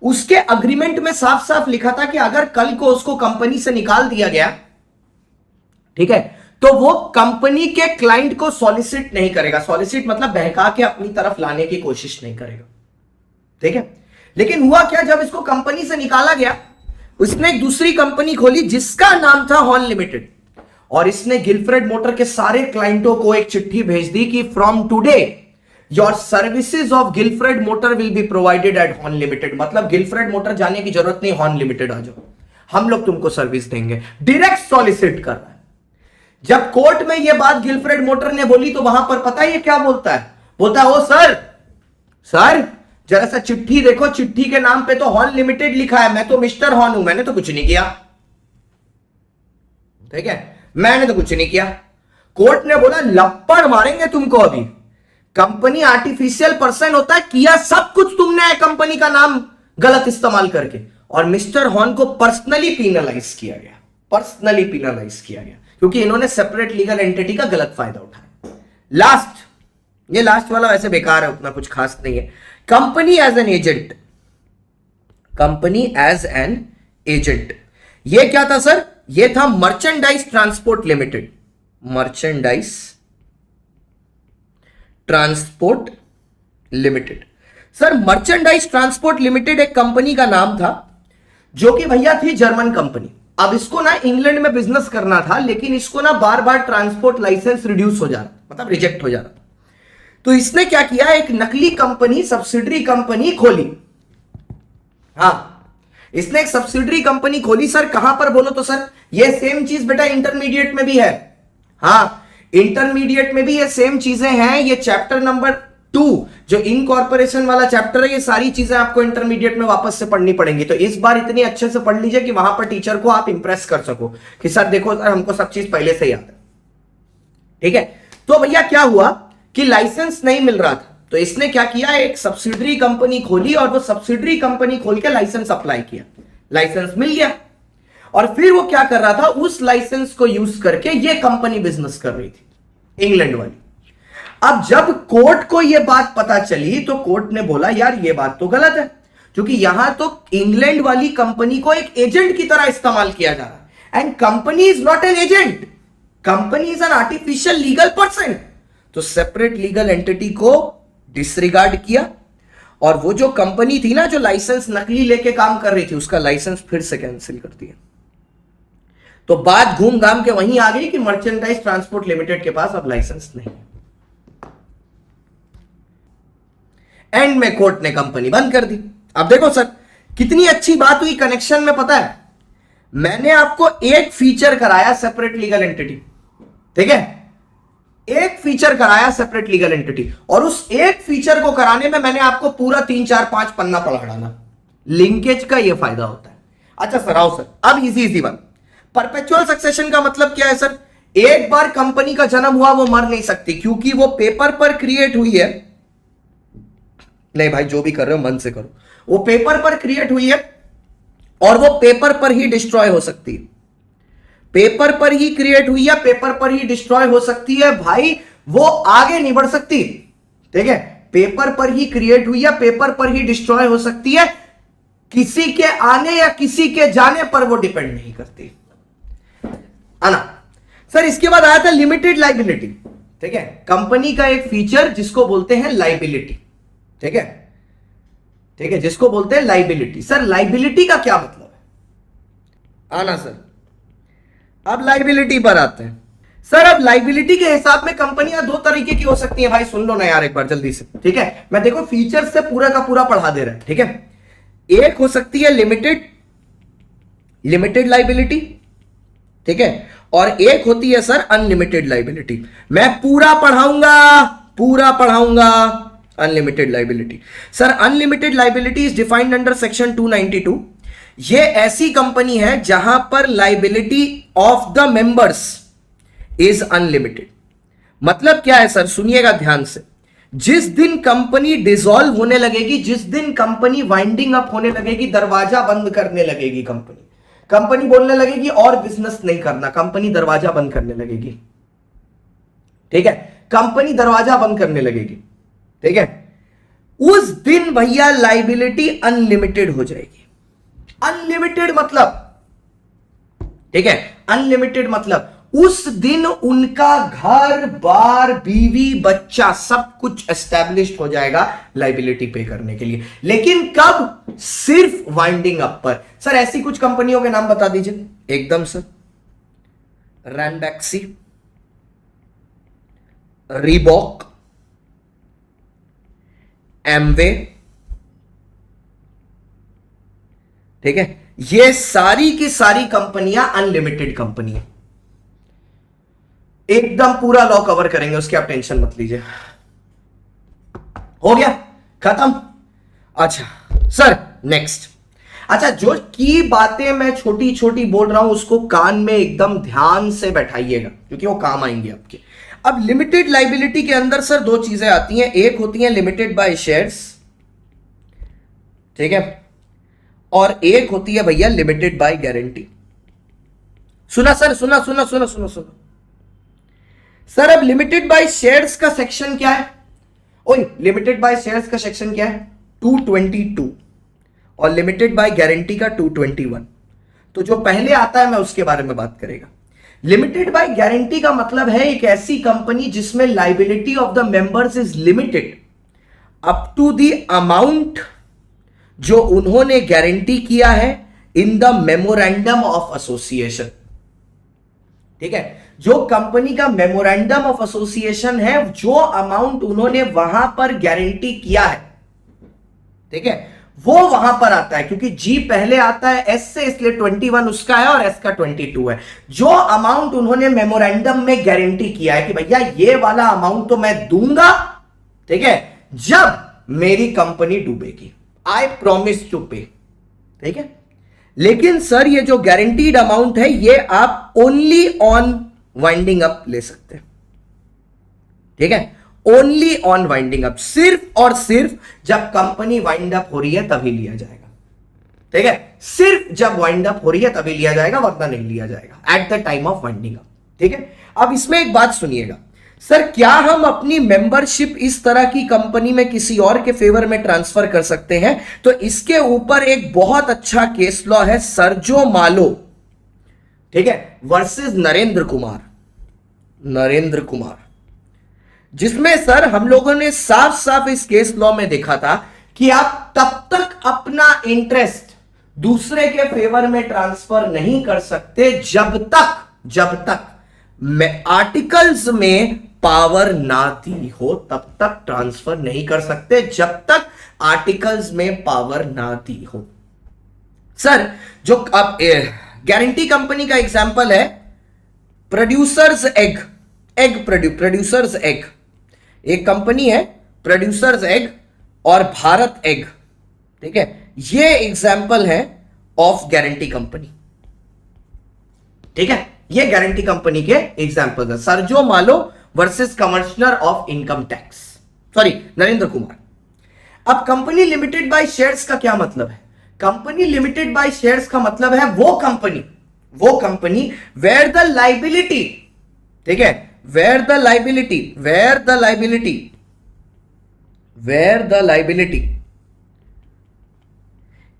उसके अग्रीमेंट में साफ साफ लिखा था कि अगर कल को उसको कंपनी से निकाल दिया गया, ठीक है, तो वो कंपनी के क्लाइंट को सॉलिसिट नहीं करेगा, सॉलिसिट मतलब बहका के अपनी तरफ लाने की कोशिश नहीं करेगा, ठीक है। लेकिन हुआ क्या, जब इसको कंपनी से निकाला गया, उसने एक दूसरी कंपनी खोली जिसका नाम था हॉर्न लिमिटेड, और इसने गिलफ्रेड मोटर के सारे क्लाइंटों को एक चिट्ठी भेज दी कि from today your services of Gilford motor will be provided at Horne limited, मतलब गिलफ्रेड मोटर जाने की जरूरत नहीं, हॉर्न लिमिटेड आ जाओ, हम लोग तुमको सर्विस देंगे। डायरेक्ट सॉलिसिट कर रहा है। जब कोर्ट में यह बात गिलफ्रेड मोटर ने बोली तो वहां पर पता है ये क्या बोलता है, बोलता है ओ सर जरा सा चिट्ठी देखो, चिट्ठी के नाम पे तो हॉर्न लिमिटेड लिखा है, मैं तो मिस्टर हॉर्न हूं, मैंने तो कुछ नहीं किया, ठीक है, मैंने तो कुछ नहीं किया। कोर्ट ने बोला लप्पड़ मारेंगे तुमको, अभी कंपनी आर्टिफिशियल पर्सन होता है, किया सब कुछ तुमने है कंपनी का नाम गलत इस्तेमाल करके, और मिस्टर हॉर्न को पर्सनली पीनलाइज किया गया, पर्सनली पीनलाइज किया गया, क्योंकि इन्होंने सेपरेट लीगल एंटिटी का गलत फायदा उठाया। लास्ट, ये लास्ट वाला वैसे बेकार है, उतना कुछ खास नहीं है। Company as an agent, company as an agent, ये क्या था सर, ये था merchandise transport limited, merchandise transport limited. Sir merchandise transport limited एक कंपनी का नाम था जो कि भैया थी जर्मन कंपनी। अब इसको ना इंग्लैंड में बिजनेस करना था, लेकिन इसको ना बार बार ट्रांसपोर्ट लाइसेंस रिड्यूस हो जा रहा, मतलब रिजेक्ट हो जा रहा। तो इसने क्या किया, एक नकली कंपनी, सब्सिडरी कंपनी खोली। हाँ, इसने एक सब्सिडरी कंपनी खोली। सर कहां पर बोलो तो सर, ये सेम चीज बेटा इंटरमीडिएट में भी है। हाँ, इंटरमीडिएट में भी ये सेम चीजें हैं। ये चैप्टर नंबर 2 जो इनकॉर्पोरेशन वाला चैप्टर है, ये सारी चीजें आपको इंटरमीडिएट में वापस से पढ़नी पड़ेंगी। तो इस बार इतनी अच्छे से पढ़ लीजिए कि वहां पर टीचर को आप इंप्रेस कर सको कि सर देखो सर हमको सब चीज पहले से याद है, ठीक है। तो भैया क्या हुआ कि लाइसेंस नहीं मिल रहा था, तो इसने क्या किया, एक सब्सिडरी कंपनी खोली और वो सब्सिडरी कंपनी खोल के लाइसेंस अप्लाई किया, लाइसेंस मिल गया। और फिर वो क्या कर रहा था, उस लाइसेंस को यूज करके ये कंपनी बिजनेस कर रही थी इंग्लैंड वाली। अब जब कोर्ट को यह बात पता चली तो कोर्ट ने बोला यार ये बात तो गलत है, क्योंकि यहां तो इंग्लैंड वाली कंपनी को एक एजेंट की तरह इस्तेमाल किया जा रहा है, and company is not an agent, company is an artificial legal person. तो सेपरेट लीगल एंटिटी को डिसरिगार्ड किया, और वो जो कंपनी थी ना जो लाइसेंस नकली लेके काम कर रही थी, उसका लाइसेंस फिर से कैंसिल कर दिया। तो बात घूम घाम के वहीं आ गई कि मर्चेंडाइज ट्रांसपोर्ट लिमिटेड के पास अब लाइसेंस नहीं। एंड में कोर्ट ने कंपनी बंद कर दी। अब देखो सर कितनी अच्छी बात हुई कनेक्शन में, पता है मैंने आपको एक फीचर कराया सेपरेट लीगल एंटिटी, ठीक है, एक फीचर कराया सेपरेट लीगल एंटिटी, और उस एक फीचर को कराने में मैंने आपको पूरा 3 4 5 पन्ना पढ़ा डाला। लिंकेज का यह फायदा होता है। अच्छा सर आओ सर, अब इजी वन, परपेचुअल सक्सेशन का मतलब क्या है सर? एक बार कंपनी का जन्म हुआ वो मर नहीं सकती, क्योंकि वो पेपर पर क्रिएट हुई है। नहीं भाई जो भी कर रहे हो मन से करो, वो पेपर पर क्रिएट हुई है और वो पेपर पर ही डिस्ट्रॉय हो सकती है, पेपर पर ही क्रिएट हुई है, पेपर पर ही डिस्ट्रॉय हो सकती है भाई, वो आगे नहीं बढ़ सकती, ठीक है, पेपर पर ही क्रिएट हुई है, पेपर पर ही डिस्ट्रॉय हो सकती है, किसी के आने या किसी के जाने पर वो डिपेंड नहीं करती, है ना सर। इसके बाद आया था लिमिटेड लाइबिलिटी, ठीक है, कंपनी का एक फीचर जिसको बोलते हैं लाइबिलिटी, ठीक है, ठीक है, जिसको बोलते हैं लाइबिलिटी। सर लाइबिलिटी का क्या मतलब है? आना सर, अब लाइबिलिटी पर आते हैं। सर अब लाइबिलिटी के हिसाब में कंपनियां दो तरीके की हो सकती हैं भाई, सुन लो ना यार एक बार जल्दी से, ठीक है, मैं देखो फीचर से पूरा का पूरा पढ़ा दे रहा है, ठीक है। एक हो सकती है लिमिटेड लाइबिलिटी, ठीक है, और एक होती है सर अनलिमिटेड लाइबिलिटी। मैं पूरा पढ़ाऊंगा unlimited liability. Sir unlimited liability is defined under section 292। ये ऐसी कंपनी है जहां पर liability of the members is unlimited. मतलब क्या है सर, सुनिएगा ध्यान से, जिस दिन कंपनी डिसॉल्व होने लगेगी, जिस दिन कंपनी वाइंडिंग अप होने लगेगी, दरवाजा बंद करने लगेगी, कंपनी बोलने लगेगी और बिजनेस नहीं करना, कंपनी दरवाजा बंद करने लगेगी, ठीक है, कंपनी दरवाजा बंद करने लगेगी, ठीक है, उस दिन भैया लाइबिलिटी अनलिमिटेड हो जाएगी। अनलिमिटेड मतलब, ठीक है, अनलिमिटेड मतलब उस दिन उनका घर बार बीवी बच्चा सब कुछ एस्टैब्लिश्ड हो जाएगा लाइबिलिटी पे करने के लिए। लेकिन कब? सिर्फ वाइंडिंग अप पर। सर ऐसी कुछ कंपनियों के नाम बता दीजिए एकदम सर। रैनबैक्सी, रीबॉक, एमवे, ठीक है, ये सारी की सारी कंपनियां अनलिमिटेड कंपनी है। एकदम पूरा लॉ कवर करेंगे, उसकी आप टेंशन मत लीजिए। हो गया खत्म। अच्छा सर नेक्स्ट, अच्छा जो की बातें मैं छोटी छोटी बोल रहा हूं उसको कान में एकदम ध्यान से बैठाइएगा, क्योंकि वो काम आएंगे आपके। अब लिमिटेड लाइबिलिटी के अंदर सर दो चीजें आती हैं, एक होती है लिमिटेड बाय शेयर्स, ठीक है, और एक होती है भैया लिमिटेड बाय गारंटी। सुना सर, सुना सुना सुना सुना सुना सर। अब लिमिटेड बाय शेयर्स का सेक्शन क्या है? ओए लिमिटेड बाय शेयर्स का सेक्शन क्या है? 222, और लिमिटेड बाय गारंटी का 221। तो जो पहले आता है मैं उसके बारे में बात करेगा। लिमिटेड बाय गारंटी का मतलब है एक ऐसी कंपनी जिसमें liability of the members is limited up to the amount जो उन्होंने गारंटी किया है in the memorandum of association, ठीक है, जो कंपनी का मेमोरेंडम ऑफ एसोसिएशन है, जो अमाउंट उन्होंने वहां पर गारंटी किया है, ठीक है, वो वहां पर आता है, क्योंकि जी पहले आता है एस से, इसलिए 21 उसका है और एस का 22 है। जो अमाउंट उन्होंने मेमोरेंडम में गारंटी किया है कि भैया ये वाला अमाउंट तो मैं दूंगा, ठीक है, जब मेरी कंपनी डूबेगी, आई प्रॉमिस टू पे, ठीक है। लेकिन सर ये जो गारंटीड अमाउंट है ये आप ओनली ऑन वाइंडिंग अप ले सकते हैं, ठीक है, ओनली ऑन वाइंडिंग अप, सिर्फ और सिर्फ जब कंपनी वाइंड अप हो रही है तभी लिया जाएगा, ठीक है, सिर्फ जब वाइंड अप हो रही है तभी लिया जाएगा, वरना नहीं लिया जाएगा at the time of winding up, ठीक है। अब इसमें एक बात सुनिएगा सर क्या हम अपनी मेंबरशिप इस तरह की कंपनी में किसी और के फेवर में ट्रांसफर कर सकते हैं? तो इसके ऊपर एक बहुत अच्छा केस लॉ है, सर्जो मालो, ठीक है, वर्सेस नरेंद्र कुमार, जिसमें सर हम लोगों ने साफ साफ इस केस लॉ में देखा था कि आप तब तक अपना इंटरेस्ट दूसरे के फेवर में ट्रांसफर नहीं कर सकते जब तक आर्टिकल्स में पावर ना दी हो, तब तक ट्रांसफर नहीं कर सकते जब तक आर्टिकल्स में पावर ना दी हो। सर जो अब गारंटी कंपनी का एग्जांपल है प्रोड्यूसर्स एग, एक कंपनी है प्रोड्यूसर्स एग और भारत एग, ठीक है, ये एग्जांपल है ऑफ गारंटी कंपनी, ठीक है, ये गारंटी कंपनी के एग्जांपल है, सर्जो मालो versus commissioner of income tax, sorry Narendra Kumar. अब कंपनी लिमिटेड बाय शेयर्स का क्या मतलब है? कंपनी लिमिटेड बाय शेयर्स का मतलब है वो कंपनी वेयर द लाइबिलिटी, ठीक है, where the liability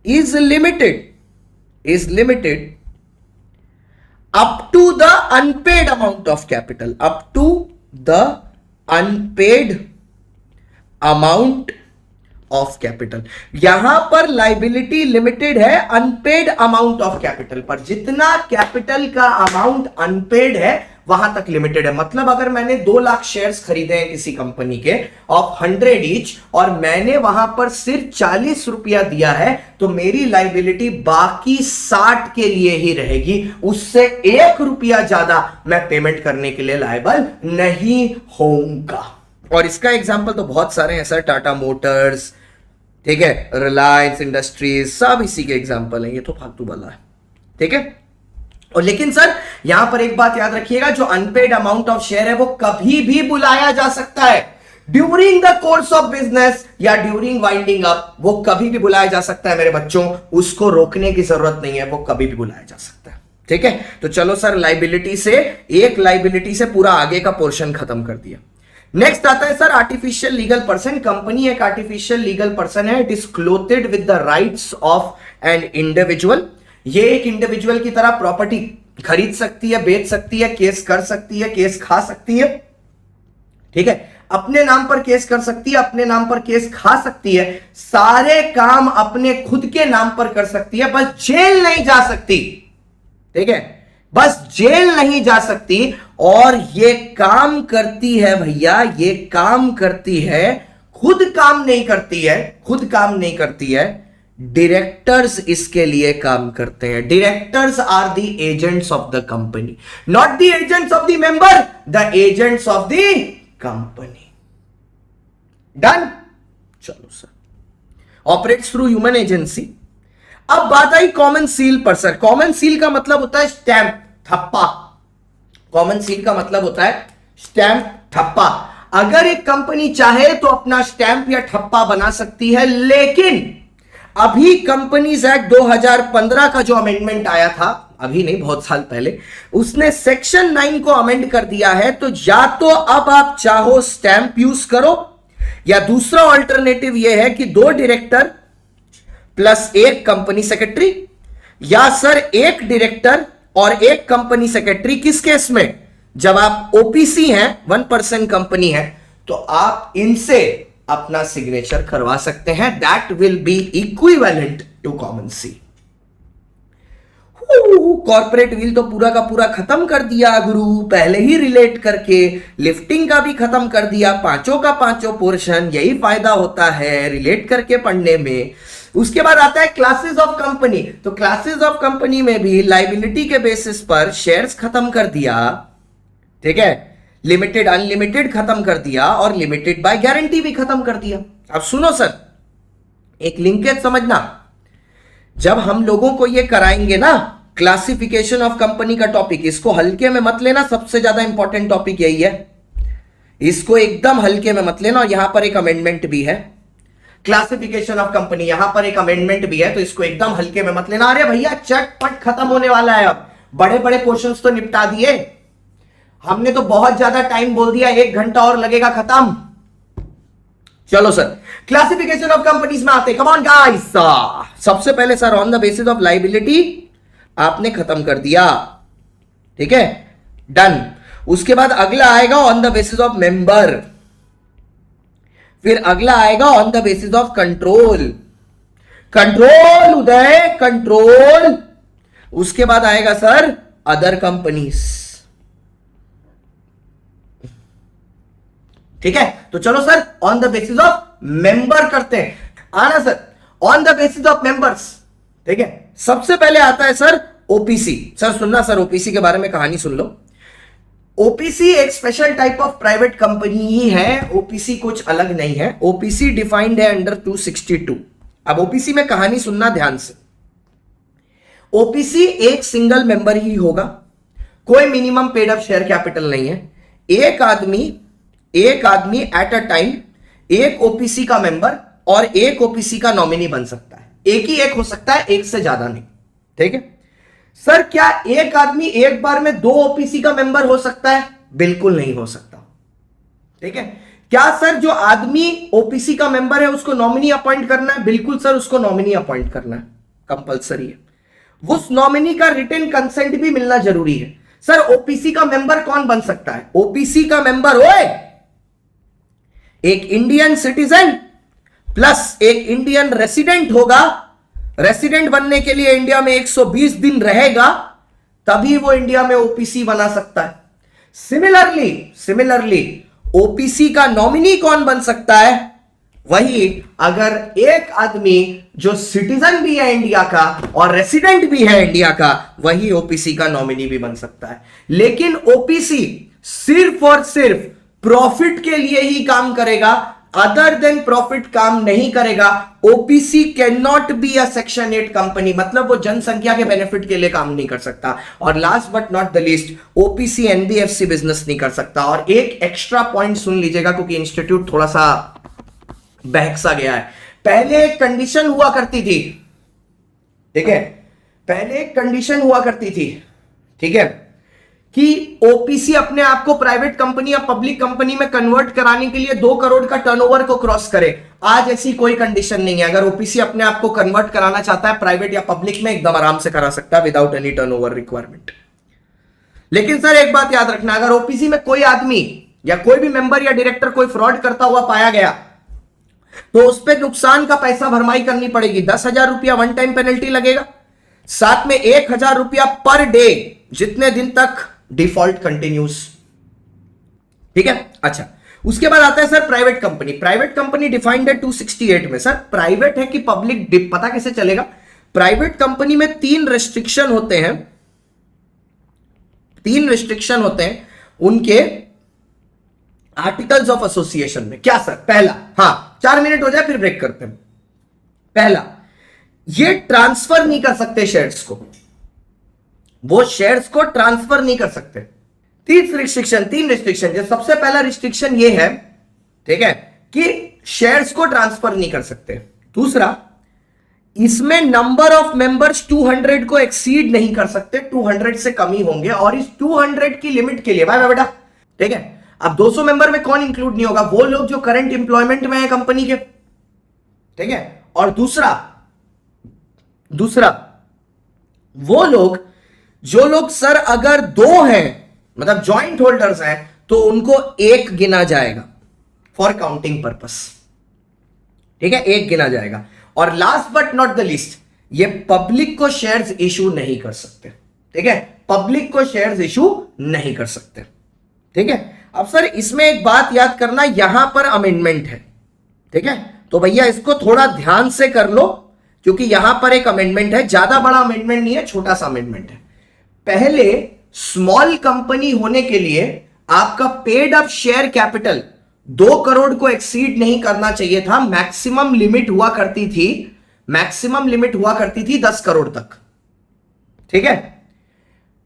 is limited up to the unpaid amount of capital, यहां पर लाइबिलिटी लिमिटेड है अनपेड अमाउंट ऑफ कैपिटल पर, जितना कैपिटल का अमाउंट अनपेड है वहां तक लिमिटेड है। मतलब अगर मैंने 2 लाख शेयर्स खरीदे हैं किसी कंपनी के ऑफ 100 ईच और मैंने वहां पर सिर्फ 40 रुपया दिया है, तो मेरी लाइबिलिटी बाकी 60 के लिए ही रहेगी, उससे 1 रुपया ज्यादा मैं पेमेंट करने के लिए लायबल नहीं होऊंगा। और इसका एग्जाम्पल तो बहुत सारे हैं सर, टाटा मोटर्स, ठीक है, रिलायंस इंडस्ट्रीज, सब इसी के एग्जाम्पल हैं, ये तो फालतू वाला है, ठीक है। और लेकिन सर यहां पर एक बात याद रखिएगा, जो अनपेड अमाउंट ऑफ शेयर है वो कभी भी बुलाया जा सकता है during the course of business या ड्यूरिंग वाइंडिंग अप, वो कभी भी बुलाया जा सकता है मेरे बच्चों, उसको रोकने की जरूरत नहीं है, वो कभी भी बुलाया जा सकता है, ठीक है। तो चलो सर, लाइबिलिटी से पूरा आगे का पोर्शन खत्म कर दिया। नेक्स्ट आता है sir artificial legal person. Company एक आर्टिफिशियल लीगल पर्सन है, it is clothed with the rights of an individual. ये एक इंडिविजुअल की तरह प्रॉपर्टी खरीद सकती है, बेच सकती है, केस कर सकती है, केस खा सकती है, ठीक है, अपने नाम पर केस कर सकती है, अपने नाम पर केस खा सकती है, सारे काम अपने खुद के नाम पर कर सकती है, बस जेल नहीं जा सकती, ठीक है, बस जेल नहीं जा सकती। और ये काम करती है भैया, ये काम करती है, खुद काम नहीं करती है, डायरेक्टर्स इसके लिए काम करते हैं। Directors are the agents of the company, not the agents of the member, the agents of the company. Done. चलो sir, operates through human agency. अब बात आई कॉमन सील पर सर। कॉमन सील का मतलब होता है स्टैंप, ठप्पा। कॉमन सील का मतलब होता है स्टैंप, ठप्पा। अगर एक कंपनी चाहे तो अपना स्टैंप या ठप्पा बना सकती है, लेकिन अभी कंपनीज एक्ट 2015 का जो अमेंडमेंट आया था, अभी नहीं बहुत साल पहले, उसने सेक्शन 9 को अमेंड कर दिया है। तो या तो अब आप चाहो स्टैंप यूज करो, या दूसरा ऑल्टरनेटिव यह है कि 2 डायरेक्टर प्लस 1 कंपनी सेक्रेटरी, या सर 1 डायरेक्टर और 1 कंपनी सेक्रेटरी। किस केस में? जब आप ओपीसी हैं, 1% कंपनी है, तो आप इनसे अपना सिग्नेचर करवा सकते हैं। That will be equivalent to common seal. Corporate veil तो पूरा का पूरा खत्म कर दिया गुरु, पहले ही रिलेट करके। लिफ्टिंग का भी खत्म कर दिया, पांचों का पांचों पोर्शन। यही फायदा होता है रिलेट करके पढ़ने में। उसके बाद आता है क्लासेस ऑफ कंपनी। तो क्लासेस ऑफ कंपनी में भी लाइबिलिटी के बेसिस पर शेयर्स खत्म कर दिया, ठीक है, लिमिटेड अनलिमिटेड खत्म कर दिया, और लिमिटेड बाय गारंटी भी खत्म कर दिया। अब सुनो सर, एक लिंकेज समझना। जब हम लोगों को ये कराएंगे ना क्लासिफिकेशन ऑफ कंपनी का टॉपिक, इसको हल्के में मत लेना, सबसे ज्यादा इंपॉर्टेंट टॉपिक यही है, इसको एकदम हल्के में मत लेना। और यहां पर एक अमेंडमेंट भी है, क्लासिफिकेशन ऑफ कंपनी, यहां पर एक अमेंडमेंट भी है, तो इसको एकदम हल्के में मत लेना। अरे भैया चटपट खत्म होने वाला है, अब बड़े बड़े क्वेश्चंस तो निपटा दिए, हमने तो बहुत ज्यादा टाइम बोल दिया, 1 घंटा और लगेगा खत्म। चलो सर, क्लासिफिकेशन ऑफ कंपनीज में आते हैं। कम ऑन गाइस, सबसे पहले sir on the basis of liability आपने खत्म कर दिया, ठीक है, डन। उसके बाद अगला आएगा on the basis of member, फिर अगला आएगा on the basis of control, control Uday control. उसके बाद आएगा सर अदर कंपनीज, ठीक है। तो चलो sir on the basis of member करते हैं, आना sir on the basis of members, ठीक है। सबसे पहले आता है सर ओपीसी। सर सुनना सर, ओपीसी के बारे में कहानी सुन लो। ओपीसी एक special type of private company ही है, ओपीसी कुछ अलग नहीं है। ओपीसी डिफाइंड है अंडर 262। अब ओपीसी में कहानी सुनना ध्यान से। ओपीसी एक सिंगल मेंबर ही होगा, कोई minimum paid up share capital नहीं है। एक आदमी एट अ टाइम एक ओपीसी का मेंबर और एक ओपीसी का नॉमिनी बन सकता है। एक हो सकता है, एक से ज्यादा नहीं, ठीक है। सर क्या एक आदमी एक बार में 2 ओपीसी का मेंबर हो सकता है? बिल्कुल नहीं हो सकता, ठीक है। क्या सर जो आदमी ओपीसी का मेंबर है उसको नॉमिनी अपॉइंट करना है? बिल्कुल सर, उसको नॉमिनी अपॉइंट करना है, कंपलसरी है। उस नॉमिनी का रिटन कंसेंट भी मिलना जरूरी है। सर ओपीसी का मेंबर कौन बन सकता है? ओपीसी का मेंबर ओए एक इंडियन सिटीजन प्लस एक इंडियन रेसिडेंट होगा। रेसिडेंट बनने के लिए इंडिया में 120 दिन रहेगा, तभी वो इंडिया में ओपीसी बना सकता है। सिमिलरली ओपीसी का नॉमिनी कौन बन सकता है? वही अगर एक आदमी जो सिटीजन भी है इंडिया का और रेसिडेंट भी है इंडिया का, वही ओपीसी का नॉमिनी भी बन सकता है। लेकिन ओपीसी सिर्फ और सिर्फ प्रॉफिट के लिए ही काम करेगा, अदर देन प्रॉफिट काम नहीं करेगा। OPC can not be a section 8 company, मतलब वो जनसंख्या के बेनिफिट के लिए काम नहीं कर सकता। और last but not the least, OPC NBFC business नहीं कर सकता। और एक एक्स्ट्रा पॉइंट सुन लीजिएगा, क्योंकि इंस्टीट्यूट थोड़ा सा बहकसा गया है। पहले एक कंडीशन हुआ करती थी, ठीक है, पहले एक कंडीशन हुआ करती थी, ठीक है, कि ओपीसी अपने आप को प्राइवेट कंपनी या पब्लिक कंपनी में कन्वर्ट कराने के लिए 2 करोड़ का टर्नओवर को क्रॉस करे। आज ऐसी कोई कंडीशन नहीं है। अगर ओपीसी अपने आप को कन्वर्ट कराना चाहता है प्राइवेट या पब्लिक में, एकदम आराम से करा सकता है विदाउट एनी टर्नओवर रिक्वायरमेंट। लेकिन सर एक बात याद रखना, अगर ओपीसी में कोई आदमी या कोई भी मेंबर या डायरेक्टर कोई फ्रॉड करता हुआ पाया गया तो उस पर नुकसान का पैसा भरमाई करनी पड़ेगी। 10,000 रुपया वन टाइम पेनल्टी लगेगा, साथ में 1,000 रुपया पर डे जितने दिन तक डिफॉल्ट कंटिन्यूस, ठीक है। अच्छा, उसके बाद आता है sir private company. Private company defined है 268 में। सर प्राइवेट है कि पब्लिक पता कैसे चलेगा? प्राइवेट कंपनी में 3 रेस्ट्रिक्शन होते हैं, 3 रेस्ट्रिक्शन होते हैं उनके आर्टिकल्स ऑफ एसोसिएशन में। क्या सर? पहला, हाँ 4 मिनट हो जाए फिर ब्रेक करते हैं। पहला, ये ट्रांसफर नहीं कर सकते शेयर्स को, वो शेयर्स को ट्रांसफर नहीं कर सकते। 3 रिस्ट्रिक्शन। जो सबसे पहला रिस्ट्रिक्शन ये है, ठीक है, कि शेयर्स को ट्रांसफर नहीं कर सकते। दूसरा, इसमें नंबर ऑफ मेंबर्स 200 को एक्सीड नहीं कर सकते, 200 से कम ही होंगे। और इस 200 की लिमिट के लिए भाई बेटा, ठीक है, अब 200 मेंबर में कौन इंक्लूड नहीं होगा? वो लोग जो करंट एम्प्लॉयमेंट में है कंपनी के, ठीक है। और दूसरा वो लोग जो लोग सर अगर 2 हैं, मतलब जॉइंट होल्डर्स हैं, तो उनको 1 गिना जाएगा फॉर काउंटिंग पर्पस, ठीक है, 1 गिना जाएगा। और last but not the least, ये पब्लिक को शेयर्स इशू नहीं कर सकते, ठीक है, पब्लिक को शेयर्स इशू नहीं कर सकते, ठीक है। अब सर इसमें एक बात याद करना, यहां पर अमेंडमेंट है, ठीक है, तो भैया इसको थोड़ा ध्यान से कर लो, क्योंकि यहां पर एक अमेंडमेंट है, ज्यादा बड़ा अमेंडमेंट नहीं है, छोटा सा अमेंडमेंट है। पहले स्मॉल कंपनी होने के लिए आपका paid up share capital 2 crore को एक्सीड नहीं करना चाहिए था। मैक्सिमम लिमिट हुआ करती थी 10 करोड़ तक, ठीक है।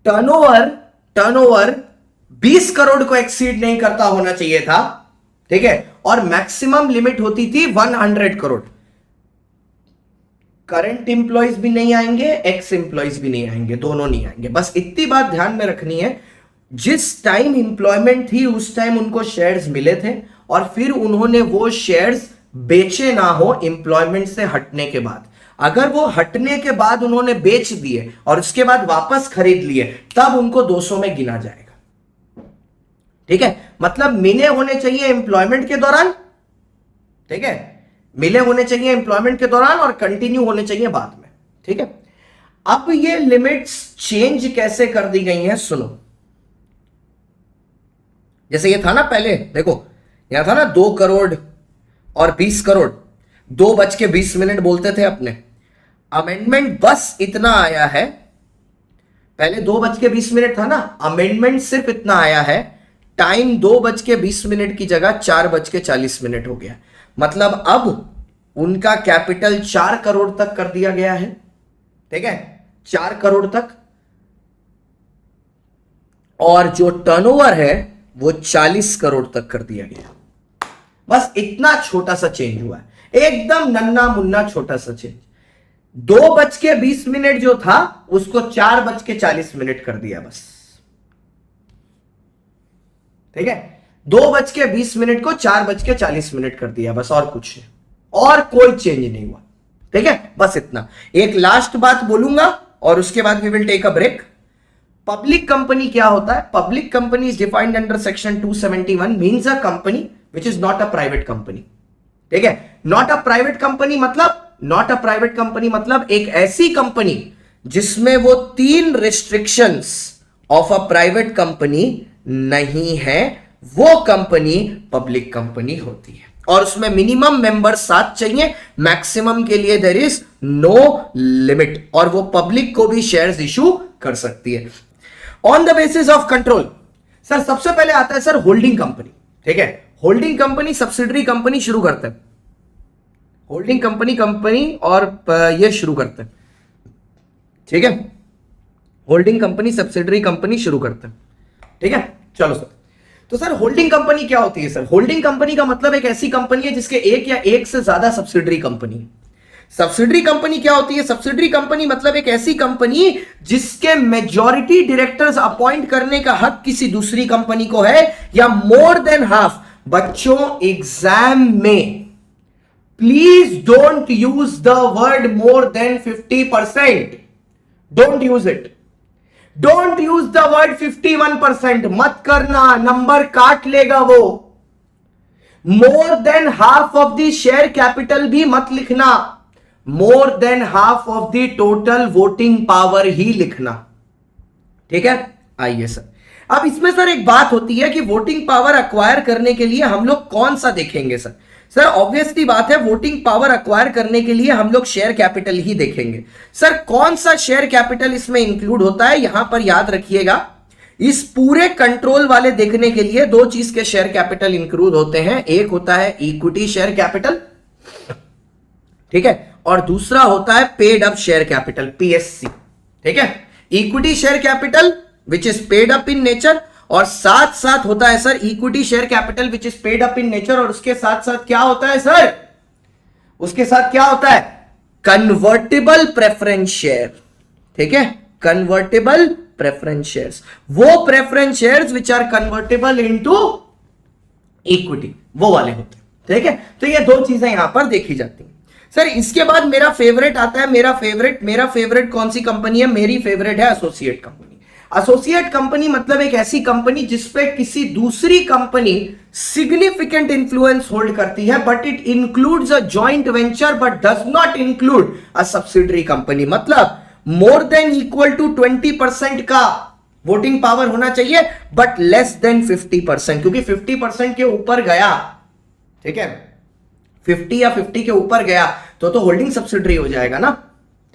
टर्नओवर 20 करोड़ को एक्सीड नहीं करता होना चाहिए था, ठीक है। और मैक्सिमम लिमिट होती थी 100 करोड़। करंट एम्प्लॉइज भी नहीं आएंगे, एक्स एम्प्लॉइज भी नहीं आएंगे, दोनों नहीं आएंगे। बस इतनी बात ध्यान में रखनी है, जिस टाइम इंप्लॉयमेंट थी उस टाइम उनको शेयर्स मिले थे और फिर उन्होंने वो शेयर्स बेचे ना हो इंप्लॉयमेंट से हटने के बाद। अगर वो हटने के बाद उन्होंने बेच दिए और उसके बाद वापस खरीद लिए तब उनको 200 में गिना जाएगा। ठीक है, मतलब मिले होने चाहिए एम्प्लॉयमेंट के दौरान, ठीक है, मिले होने चाहिए एम्प्लॉयमेंट के दौरान और कंटिन्यू होने चाहिए बाद में। ठीक है, अब ये लिमिट्स चेंज कैसे कर दी गई हैं सुनो। जैसे ये था ना पहले, देखो यहां था ना 2 करोड़ और 20 करोड़, 2:20 बोलते थे अपने। अमेंडमेंट बस इतना आया है, पहले 2:20 था ना, अमेंडमेंट सिर्फ इतना आया है, टाइम 2:20 की जगह 4:40 हो गया। मतलब अब उनका कैपिटल 4 करोड़ तक कर दिया गया है। ठीक है, 4 करोड़ तक, और जो टर्नओवर है वो 40 करोड़ तक कर दिया गया। बस इतना छोटा सा चेंज हुआ है, एकदम नन्ना मुन्ना छोटा सा चेंज। 2:20 जो था उसको 4:40 कर दिया बस। ठीक है, 2:20 को 4:40 कर दिया बस, और कुछ नहीं, और कोई चेंज नहीं हुआ। ठीक है, बस इतना। एक लास्ट बात बोलूंगा और उसके बाद we will take a break. Public company क्या होता है? Public company is defined under section 271, means a company which is not a private company। ठीक है, not a private company मतलब एक ऐसी कंपनी जिसमें वो 3 restrictions of a private company नहीं है, वो कंपनी पब्लिक कंपनी होती है। और उसमें मिनिमम मेंबर 7 चाहिए, मैक्सिमम के लिए देयर इज नो लिमिट, और वो पब्लिक को भी शेयर्स इशू कर सकती है on the basis of control. Sir सबसे पहले आता है सर होल्डिंग कंपनी। ठीक है, होल्डिंग कंपनी सब्सिडरी कंपनी शुरू करते हैं, होल्डिंग कंपनी और ये शुरू करते हैं। ठीक है, होल्डिंग कंपनी सब्सिडरी कंपनी शुरू करते हैं। ठीक है, चलो सर, तो सर होल्डिंग कंपनी क्या होती है? सर होल्डिंग कंपनी का मतलब एक ऐसी कंपनी है जिसके एक या एक से ज्यादा सब्सिडरी कंपनी है। सब्सिडरी कंपनी क्या होती है? सब्सिडरी कंपनी मतलब एक ऐसी कंपनी जिसके मेजॉरिटी डायरेक्टर्स अपॉइंट करने का हक किसी दूसरी कंपनी को है, या मोर देन हाफ। बच्चों एग्जाम में please don't use the word more than 50%, don't use it, don't use the word 51%, मत करना, नंबर काट लेगा वो। More than half of the share capital भी मत लिखना, more than half of the total voting power ही लिखना। ठीक है, आइए सर, अब इसमें सर एक बात होती है कि वोटिंग पावर अक्वायर करने के लिए हम लोग कौन सा देखेंगे? सर सर ऑब्वियसली बात है, वोटिंग पावर अक्वायर करने के लिए हम लोग शेयर कैपिटल ही देखेंगे। सर कौन सा शेयर कैपिटल इसमें इंक्लूड होता है? यहां पर याद रखिएगा, इस पूरे कंट्रोल वाले देखने के लिए 2 चीज के शेयर कैपिटल इंक्लूड होते हैं। एक होता है इक्विटी शेयर कैपिटल, ठीक है, और दूसरा होता है paid up share capital, PSC. ठीक है, equity share capital which is paid up in nature, और साथ साथ होता है sir equity share capital which is paid up in nature, और उसके साथ साथ क्या होता है सर? उसके साथ क्या होता है? Convertible preference share. ठीक है, कन्वर्टेबल प्रेफरेंस शेयर्स, वो preference shares which are convertible into equity, वो वाले होते हैं। ठीक है, तो ये 2 चीजें यहां पर देखी जाती हैं। सर इसके बाद मेरा फेवरेट आता है, मेरा फेवरेट कौन सी कंपनी है? मेरी फेवरेट है एसोसिएट कंपनी। एसोसिएट कंपनी मतलब एक ऐसी कंपनी जिसपे किसी दूसरी कंपनी सिग्निफिकेंट इंफ्लुएंस होल्ड करती है, but it includes a joint venture but does not include a subsidiary company. मतलब मोर देन इक्वल टू 20% का वोटिंग पावर होना चाहिए, बट लेस देन 50%, क्योंकि 50% के ऊपर गया, ठीक है, 50 या 50 के ऊपर गया तो होल्डिंग सब्सिडरी हो जाएगा ना।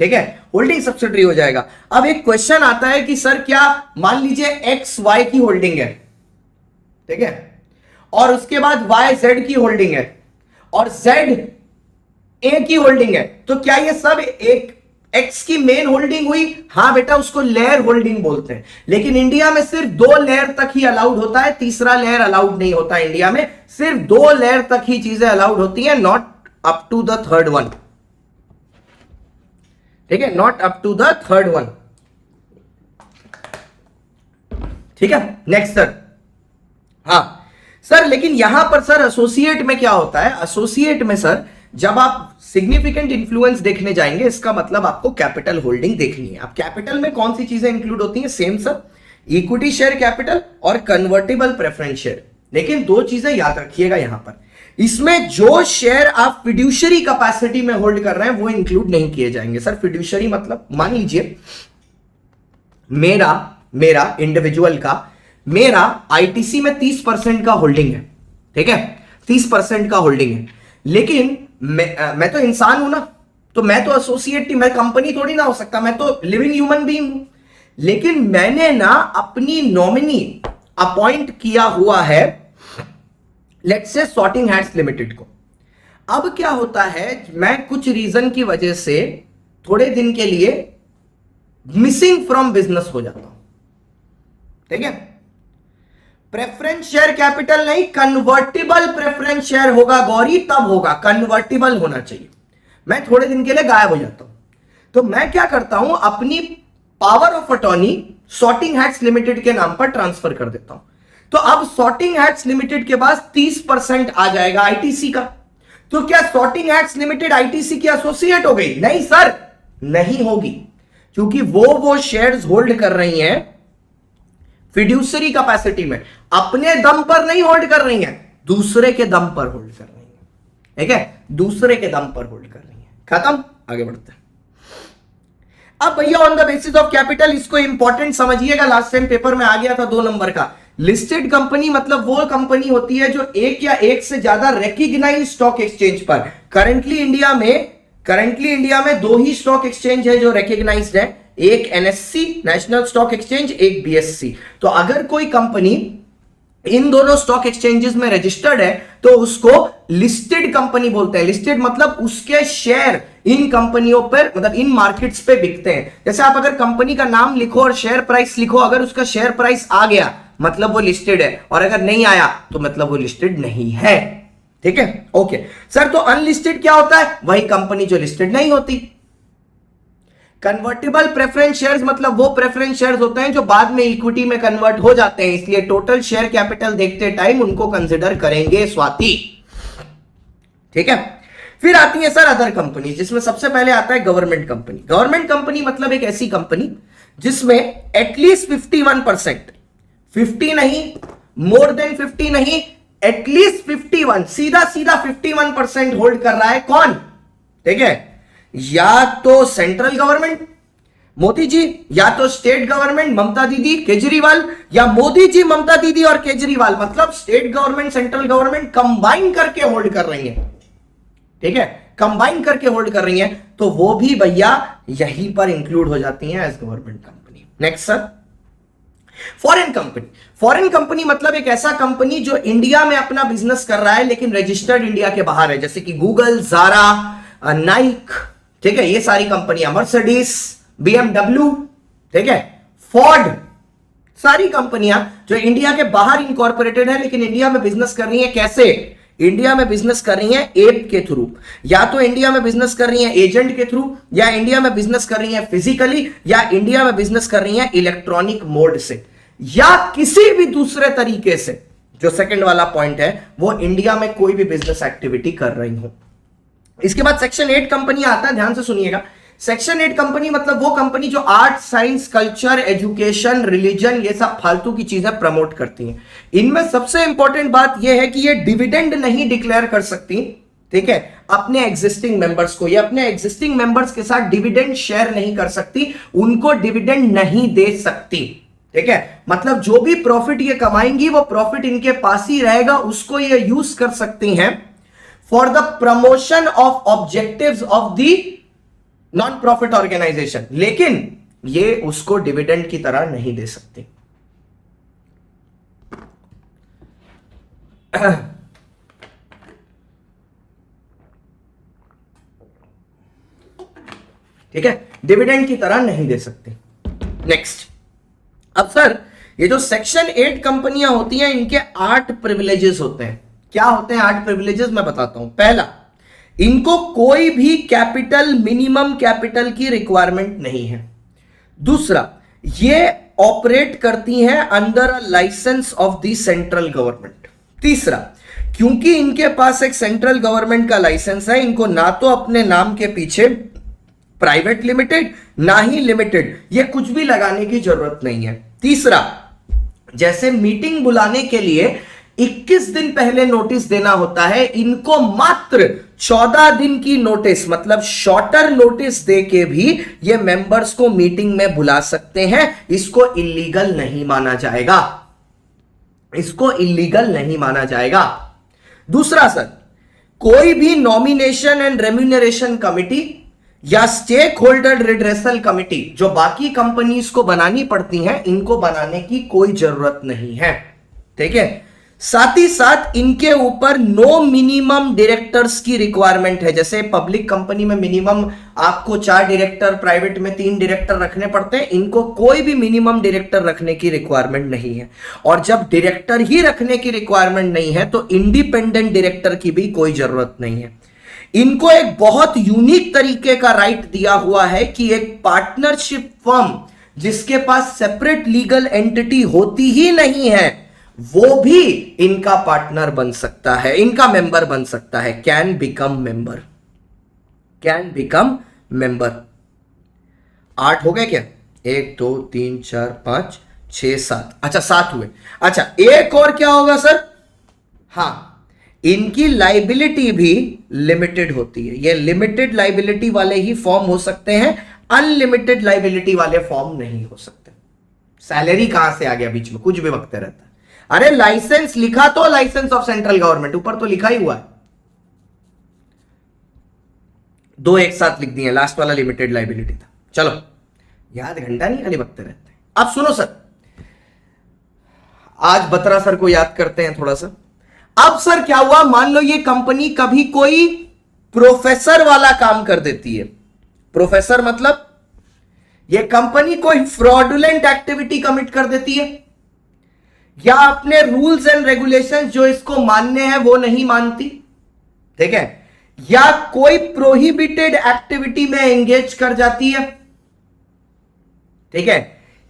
ठीक है, होल्डिंग सब्सिडरी हो जाएगा। अब एक क्वेश्चन आता है कि सर क्या मान लीजिए एक्स वाई की होल्डिंग है, ठीक है, और उसके बाद वाई जेड की होल्डिंग है, और जेड ए की होल्डिंग है, तो क्या ये सब एक एक्स की मेन होल्डिंग हुई? हां बेटा, उसको लेयर होल्डिंग बोलते हैं। लेकिन इंडिया में सिर्फ 2 लेयर तक ही अलाउड होता है, तीसरा लेयर अलाउड नहीं होता। इंडिया में सिर्फ 2 लेयर तक ही चीजें अलाउड होती हैं, not up to the third one. ठीक है, not up to the third one. ठीक है, नेक्स्ट सर। हाँ सर, लेकिन यहां पर सर एसोसिएट में क्या होता है, एसोसिएट में सर जब आप सिग्निफिकेंट इन्फ्लुएंस देखने जाएंगे, इसका मतलब आपको कैपिटल होल्डिंग देखनी है। अब कैपिटल में कौन सी चीजें इंक्लूड होती हैं, same sir, equity share capital और कन्वर्टेबल प्रेफरेंस शेयर। लेकिन दो चीजें याद रखिएगा यहां पर, इसमें जो शेयर आप फिड्यूशरी कैपेसिटी में होल्ड कर रहे हैं वो इंक्लूड नहीं किए जाएंगे। सर फिड्यूशरी मतलब मान लीजिए मेरा इंडिविजुअल का, मेरा आईटीसी में 30% का होल्डिंग है, ठीक है, 30% का होल्डिंग है, लेकिन मैं तो इंसान हूं ना, तो मैं तो एसोसिएट, मैं कंपनी थोड़ी ना हो सकता, मैं तो लिविंग ह्यूमन बीइंग हूं। लेकिन मैंने ना अपनी नॉमिनी अपॉइंट किया हुआ है, let's say sorting hats limited को। अब क्या होता है, मैं कुछ रीजन की वजह से थोड़े दिन के लिए मिसिंग फ्रॉम बिजनेस हो जाता हूं, ठीक है। प्रेफरेंस शेयर कैपिटल नहीं, कन्वर्टिबल प्रेफरेंस शेयर होगा गौरी, तब होगा, कन्वर्टिबल होना चाहिए। मैं थोड़े दिन के लिए गायब हो जाता हूं, तो मैं क्या करता हूं, अपनी power of attorney sorting hats limited के नाम पर ट्रांसफर कर देता हूं। तो अब सॉर्टिंग हैट्स लिमिटेड के पास 30% आ जाएगा आईटीसी का। तो क्या सॉर्टिंग हैट्स लिमिटेड आईटीसी की एसोसिएट हो गई? नहीं सर, नहीं होगी, क्योंकि वो शेयर्स होल्ड कर रही हैं फिड्यूसरी कैपेसिटी में, अपने दम पर नहीं होल्ड कर रही हैं, दूसरे के दम पर होल्ड कर रही हैं, ठीक है, दूसरे के दम पर होल्ड कर रही हैं। खत्म, आगे बढ़ते हैं। अब भैया on the basis of capital, इसको इंपॉर्टेंट समझिएगा, लास्ट टाइम पेपर में आ गया था 2 नंबर का। लिस्टेड कंपनी मतलब वो कंपनी होती है जो एक या एक से ज्यादा रेकग्नाइज स्टॉक एक्सचेंज पर, करंटली इंडिया में 2 ही स्टॉक एक्सचेंज है जो रेकग्नाइज्ड है, एक एनएससी नेशनल स्टॉक एक्सचेंज, एक बीएससी। तो अगर कोई कंपनी इन दोनों स्टॉक एक्सचेंजेस में रजिस्टर्ड है तो उसको लिस्टेड कंपनी बोलते हैं। लिस्टेड मतलब उसके शेयर इन कंपनियों पर, मतलब इन मार्केट्स पे बिकते हैं। जैसे आप अगर कंपनी का नाम लिखो और शेयर प्राइस लिखो, अगर उसका शेयर प्राइस आ गया मतलब वो लिस्टेड है, और अगर नहीं आया तो मतलब वो लिस्टेड नहीं है, ठीक है। ओके सर, तो अनलिस्टेड क्या होता है? वही कंपनी जो लिस्टेड नहीं होती। कन्वर्टेबल प्रेफरेंस शेयर्स मतलब वो प्रेफरेंस शेयर्स होते हैं जो बाद में इक्विटी में कन्वर्ट हो जाते हैं, इसलिए टोटल शेयर कैपिटल देखते टाइम उनको कंसिडर करेंगे स्वाति, ठीक है। फिर आती है सर अदर कंपनी, जिसमें सबसे पहले आता है गवर्नमेंट कंपनी। गवर्नमेंट कंपनी मतलब एक ऐसी कंपनी जिसमें एटलीस्ट 51%, 50 नहीं, मोर देन 50 नहीं, एटलीस्ट 51, सीधा 51% होल्ड कर रहा है। कौन? ठीक है, या तो सेंट्रल गवर्नमेंट मोदी जी, या तो स्टेट गवर्नमेंट ममता दीदी केजरीवाल, या मोदी जी ममता दीदी और केजरीवाल, मतलब state government central government combine करके होल्ड कर रही है, ठीक है, कंबाइन करके होल्ड कर रही है, तो वो भी भैया यहीं पर इंक्लूड हो जाती हैं as government company. Next sir, foreign company. Foreign company मतलब एक ऐसा कंपनी जो इंडिया में अपना बिजनेस कर रहा है लेकिन रजिस्टर्ड इंडिया के बाहर है, जैसे कि गूगल, जारा, नाइक, ठीक है, ये सारी कंपनियां, मर्सिडीज, बीएमडब्ल्यू, ठीक है, फोर्ड, सारी कंपनियां जो इंडिया के बाहर इनकॉर्पोरेटेड है लेकिन इंडिया में बिजनेस कर रही है। कैसे? इंडिया में बिजनेस कर रही है एप के थ्रू, या तो इंडिया में बिजनेस कर रही है एजेंट के थ्रू, या इंडिया में बिजनेस कर रही है फिजिकली, या इंडिया में बिजनेस कर रही है इलेक्ट्रॉनिक मोड से, या किसी भी दूसरे तरीके से। जो सेकंड वाला पॉइंट है वो इंडिया में कोई भी बिजनेस एक्टिविटी कर रही हो। इसके बाद सेक्शन 8 कंपनी आता है, ध्यान से सुनिएगा। सेक्शन 8 कंपनी मतलब वो कंपनी जो art, science, culture, education, religion, ये सब फालतू की चीजें प्रमोट करती हैं। इनमें सबसे इंपॉर्टेंट बात यह है कि ये डिविडेंड नहीं डिक्लेयर कर सकती, ठीक है, अपने एग्जिस्टिंग मेंबर्स को। ये अपने एग्जिस्टिंग मेंबर्स के साथ डिविडेंड शेयर नहीं कर सकती, उनको डिविडेंड नहीं दे सकती, ठीक है। मतलब जो भी प्रॉफिट ये कमाएंगी वो प्रॉफिट इनके पास ही रहेगा, उसको ये यूज कर सकती हैं for the promotion of objectives of the non profit organisation, लेकिन ये उसको डिविडेंड की तरह नहीं दे सकती। ठीक है, डिविडेंड की तरह नहीं दे सकती। नेक्स्ट, अब सर ये जो सेक्शन 8 कंपनियां होती हैं इनके 8 प्रिविलेजेस होते हैं। क्या होते हैं 8 प्रिविलेजेस? मैं बताता हूं। पहला, इनको कोई भी कैपिटल, मिनिमम कैपिटल की रिक्वायरमेंट नहीं है। दूसरा, ये ऑपरेट करती हैं under a licence of the central government. तीसरा, क्योंकि इनके पास एक सेंट्रल गवर्नमेंट का लाइसेंस है, इनको ना तो अपने नाम के पीछे प्राइवेट लिमिटेड ना ही लिमिटेड ये कुछ भी लगाने की जरूरत नहीं है। तीसरा, जैसे मीटिंग बुलाने के लिए 21 दिन पहले नोटिस देना होता है, इनको मात्र 14 दिन की नोटिस मतलब शॉर्टर नोटिस दे के भी ये मेंबर्स को मीटिंग में बुला सकते हैं। इसको इलीगल नहीं माना जाएगा, इसको इलीगल नहीं माना जाएगा। दूसरा सर, कोई भी नॉमिनेशन एंड रेम्यूनरेशन कमिटी या स्टेक होल्डर रिड्रेसल कमिटी जो बाकी कंपनीज को बनानी पड़ती हैं, इनको बनाने की कोई जरूरत नहीं है। ठीक है, साथ ही साथ इनके ऊपर नो मिनिमम डायरेक्टर्स की रिक्वायरमेंट है। जैसे पब्लिक कंपनी में मिनिमम आपको 4 डायरेक्टर, प्राइवेट में 3 डायरेक्टर रखने पड़ते हैं, इनको कोई भी मिनिमम डायरेक्टर रखने की रिक्वायरमेंट नहीं है। और जब डायरेक्टर ही रखने की रिक्वायरमेंट नहीं है तो इंडिपेंडेंट डायरेक्टर की भी कोई जरूरत नहीं है। इनको एक बहुत यूनिक तरीके का राइट दिया हुआ है कि एक पार्टनरशिप फर्म जिसके पास सेपरेट लीगल एंटिटी होती ही नहीं है वो भी इनका पार्टनर बन सकता है, इनका मेंबर बन सकता है। Can become member, can become member. 8 हो गए क्या? 1 2 3 4 5 6 7। अच्छा 7 हुए। अच्छा एक और क्या होगा सर? हां, इनकी लाइबिलिटी भी लिमिटेड होती है। ये लिमिटेड लाइबिलिटी वाले ही फॉर्म हो सकते हैं, अनलिमिटेड लाइबिलिटी वाले फॉर्म नहीं हो सकते। सैलरी कहां से आ गया बीच में? कुछ भी वक्त रहता है। अरे लाइसेंस लिखा तो लाइसेंस ऑफ सेंट्रल गवर्नमेंट, ऊपर तो लिखा ही हुआ है। 2 एक साथ लिख दिए, लास्ट वाला लिमिटेड लाइबिलिटी था। चलो याद घंटा नहीं खाली वक्त रहते हैं। अब सुनो सर, आज बत्रा सर को याद करते हैं थोड़ा सा। अब सर क्या हुआ, मान लो ये कंपनी कभी कोई प्रोफेसर वाला काम कर देती है। प्रोफेसर मतलब ये कंपनी कोई फ्रॉडुलेंट एक्टिविटी कमिट कर देती है या अपने रूल्स एंड रेगुलेशंस जो इसको मानने हैं वो नहीं मानती, ठीक है, या कोई प्रोहिबिटेड एक्टिविटी में एंगेज कर जाती है, ठीक है,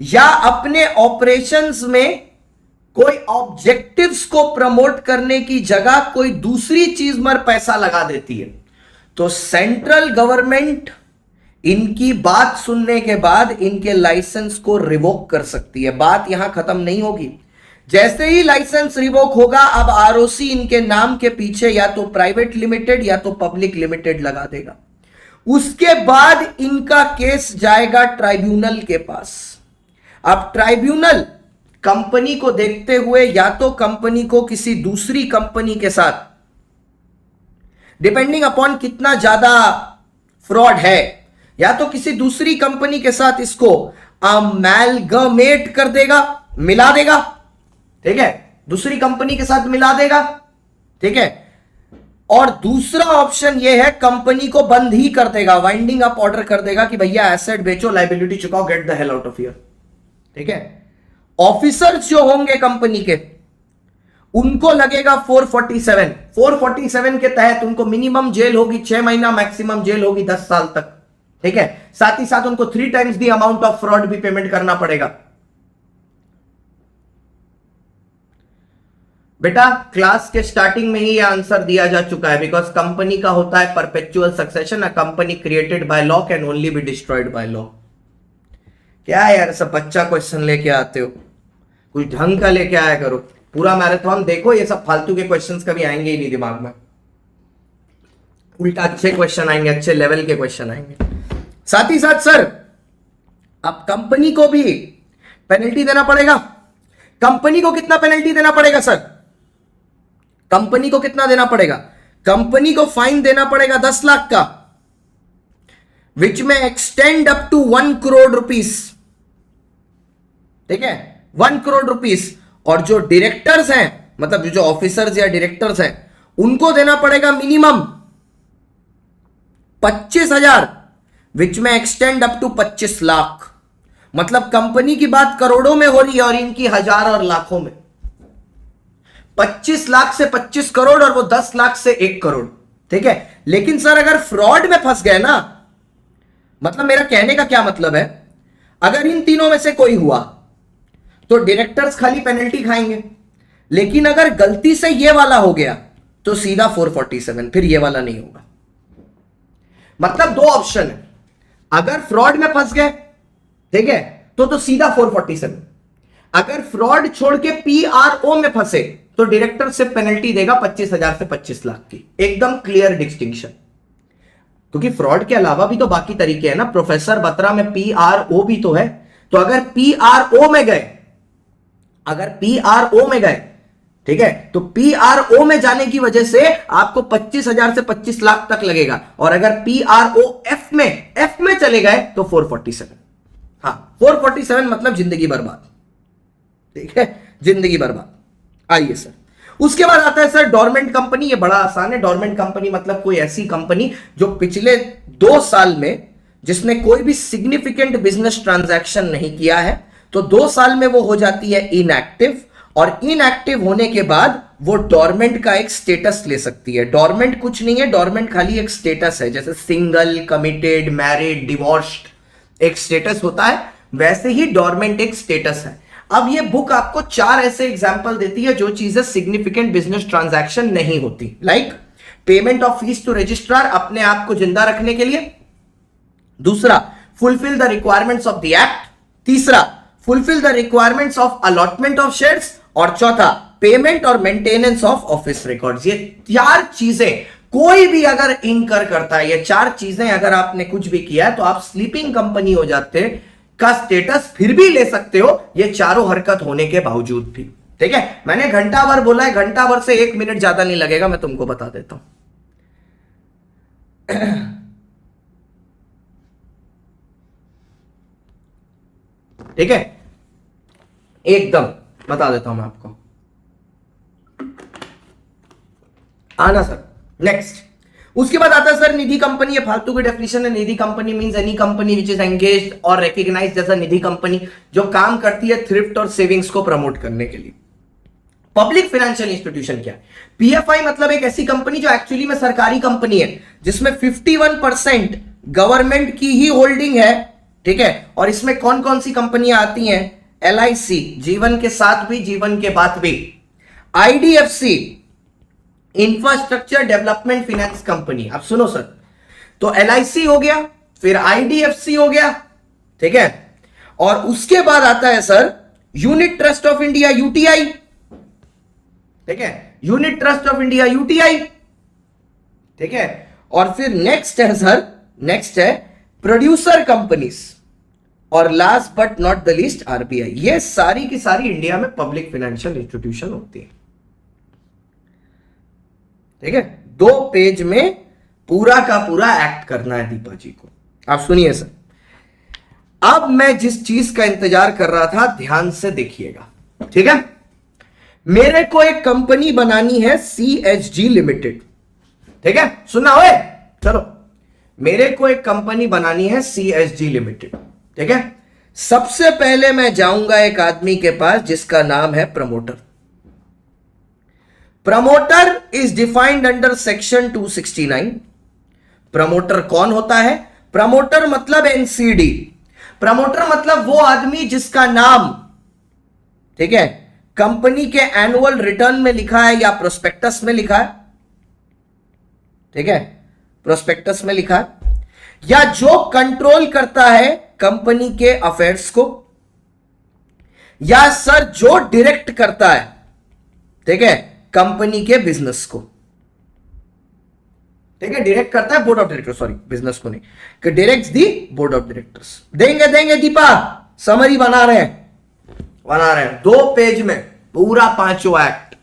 या अपने ऑपरेशंस में कोई ऑब्जेक्टिव्स को प्रमोट करने की जगह कोई दूसरी चीज में पैसा लगा देती है, तो सेंट्रल गवर्नमेंट इनकी बात सुनने के बाद इनके लाइसेंस को रिवोक कर सकती है। बात यहां खत्म नहीं होगी। जैसे ही लाइसेंस रिवोक होगा, अब आरओसी इनके नाम के पीछे या तो प्राइवेट लिमिटेड या तो पब्लिक लिमिटेड लगा देगा। उसके बाद इनका केस जाएगा ट्राइब्यूनल के पास। अब ट्राइब्यूनल कंपनी को देखते हुए या तो कंपनी को किसी दूसरी कंपनी के साथ, डिपेंडिंग अपॉन कितना ज्यादा फ्रॉड है, या तो किसी दूसरी कंपनी के साथ इसको अमैलगमेट कर देगा, मिला देगा, ठीक है, दूसरी कंपनी के साथ मिला देगा, ठीक है, और दूसरा ऑप्शन यह है कंपनी को बंद ही कर देगा, वाइंडिंग अप ऑर्डर कर देगा कि भैया एसेट बेचो, लाइबिलिटी चुकाओ, get the hell out of here, ठीक है। ऑफिसर्स जो होंगे कंपनी के उनको लगेगा 447 के तहत उनको मिनिमम जेल होगी 6 महीना, मैक्सिमम जेल होगी 10 साल तक, ठीक है। साथ ही साथ उनको 3 times the amount of fraud भी पेमेंट करना पड़ेगा। बेटा क्लास के स्टार्टिंग में ही यह आंसर दिया जा चुका है, बिकॉज कंपनी का होता है perpetual succession, a company created by law can only be destroyed by law. क्या यार सब बच्चा क्वेश्चन लेके आते हो, कुछ ढंग का लेके आया करो। पूरा मैराथन देखो, ये सब फालतू के क्वेश्चंस कभी आएंगे ही नहीं दिमाग में, उल्टा अच्छे क्वेश्चन आएंगे, अच्छे लेवल के क्वेश्चन आएंगे। साथ ही साथ सर अब कंपनी को भी पेनल्टी देना पड़ेगा। कंपनी को कितना पेनल्टी देना पड़ेगा सर? कंपनी को कितना देना पड़ेगा? कंपनी को फाइन देना पड़ेगा 10 लाख का, विच में extend up to 1 crore rupees, ठीक है, 1 करोड़ रुपीस। और जो डायरेक्टर्स हैं, मतलब जो ऑफिसर्स या डायरेक्टर्स हैं, उनको देना पड़ेगा मिनिमम 25,000, विच में एक्सटेंड अप टू 25 लाख। मतलब कंपनी की बात करोड़ों में हो रही है और इनकी हजार और लाखों में। 25 लाख से 25 करोड़ और वो 10 लाख से 1 करोड़, ठीक है। लेकिन सर अगर फ्रॉड में फंस गए ना, मतलब मेरा कहने का क्या मतलब है, अगर इन तीनों में से कोई हुआ, तो डायरेक्टर्स खाली पेनल्टी खाएंगे। लेकिन अगर गलती से ये वाला हो गया तो सीधा 447, फिर ये वाला नहीं होगा। मतलब दो ऑप्शन है, अगर फ्रॉड में फंस गए, ठीक है, तो सीधा 447। अगर फ्रॉड छोड़ के पीआरओ में फंसे तो डायरेक्टर से पेनल्टी देगा 25,000 से 25 लाख की। एकदम क्लियर डिस्टिंक्शन, क्योंकि फ्रॉड के अलावा भी तो बाकी तरीके हैं ना। प्रोफेसर बत्रा में पीआरओ भी तो है। तो अगर पीआरओ में गए, ठीक है, तो पीआरओ में जाने की वजह से आपको 25,000 से 25 लाख तक लगेगा। और अगर पीआरओ एफ में चले गए तो 447। हाँ, 447 मतलब जिंदगी बर्बाद, ठीक है, जिंदगी बर्बाद। आइए सर, उसके बाद आता है सर डोरमेंट कंपनी। ये बड़ा आसान है। डोरमेंट कंपनी मतलब कोई ऐसी कंपनी जो पिछले 2 साल में जिसने कोई भी सिग्निफिकेंट बिजनेस ट्रांजैक्शन नहीं किया है, तो 2 साल में वो हो जाती है इनएक्टिव। और इनएक्टिव होने के बाद वो डोरमेंट का एक स्टेटस ले सकती है। डोरमेंट कुछ नहीं है, डोरमेंट खाली एक स्टेटस है। जैसे सिंगल, कमिटेड, मैरिड, डिवोर्स्ड एक स्टेटस होता है, वैसे ही डोरमेंट एक स्टेटस है। अब ये बुक आपको 4 ऐसे एग्जाम्पल देती है जो चीजें सिग्निफिकेंट बिजनेस ट्रांजैक्शन नहीं होती। Like payment of fees to registrar, अपने आप को जिंदा रखने के लिए। दूसरा, fulfil the requirements of the act. तीसरा, fulfil the requirements of allotment of shares. और चौथा, पेमेंट और मेंटेनेंस ऑफ ऑफिस रिकॉर्ड्स। ये 4 चीजें कोई भी अगर इनकर करता है, ये 4 चीजें अगर आपने कुछ भी किया है, तो आप स्लीपिंग कंपनी हो जाते का स्टेटस फिर भी ले सकते हो, ये चारों हरकत होने के बावजूद भी। ठीक है, मैंने घंटा भर बोला है, घंटा भर से 1 मिनट ज्यादा नहीं लगेगा, मैं तुमको बता देता हूं। ठीक है, एकदम बता देता हूं मैं आपको। आना सर, नेक्स्ट। उसके बाद आता है सर निधि कंपनी। ये फालतू की डेफिनेशन है। Nidhi company means any company which is engaged or recognised as a Nidhi company, जो काम करती है थ्रिफ्ट और सेविंग्स को प्रमोट करने के लिए। पब्लिक फाइनेंशियल इंस्टीट्यूशन क्या है? पीएफआई मतलब एक ऐसी कंपनी जो एक्चुअली में सरकारी कंपनी है, जिसमें 51% गवर्नमेंट की ही होल्डिंग है। ठीक है, और इसमें कौन कौन सी कंपनियां आती हैं? एलआईसी, जीवन के साथ भी जीवन के बाद भी। IDFC, infrastructure development finance company. अब सुनो सर, तो एलआईसी हो गया, फिर आईडीएफसी हो गया, ठीक है, और उसके बाद आता है sir unit trust of India, UTI. ठीक है, unit trust of India, UTI. ठीक है, और फिर नेक्स्ट है सर, नेक्स्ट है प्रोड्यूसर कंपनीज, और last but not the least RBI. ये सारी की सारी इंडिया में पब्लिक फाइनेंशियल इंस्टीट्यूशन होती है। ठीक है, 2 पेज में पूरा का पूरा एक्ट करना है दीपा जी को। आप सुनिए सर, अब मैं जिस चीज का इंतजार कर रहा था, ध्यान से देखिएगा। ठीक है, मेरे को एक कंपनी बनानी है सीएचजी लिमिटेड। ठीक है, सुना हुए? चलो, मेरे को एक कंपनी बनानी है सीएचजी लिमिटेड। ठीक है, सबसे पहले मैं जाऊंगा एक आदमी के पास जिसका नाम है promoter. Promoter is defined under section 269। Promoter कौन होता है? प्रमोटर मतलब एनसीडी। प्रमोटर मतलब वो आदमी जिसका नाम, ठीक है, कंपनी के एनुअल रिटर्न में लिखा है या प्रोस्पेक्टस में लिखा है। ठीक है, प्रोस्पेक्टस में लिखा है, या जो कंट्रोल करता है कंपनी के अफेयर्स को, या सर जो डायरेक्ट करता है, ठीक है, कंपनी के बिजनेस को। ठीक है, डायरेक्ट करता है board of directors, sorry business को नहीं, कि directs the board of directors. देंगे दीपा, समरी बना रहे हैं 2 पेज में पूरा 5 एक्ट।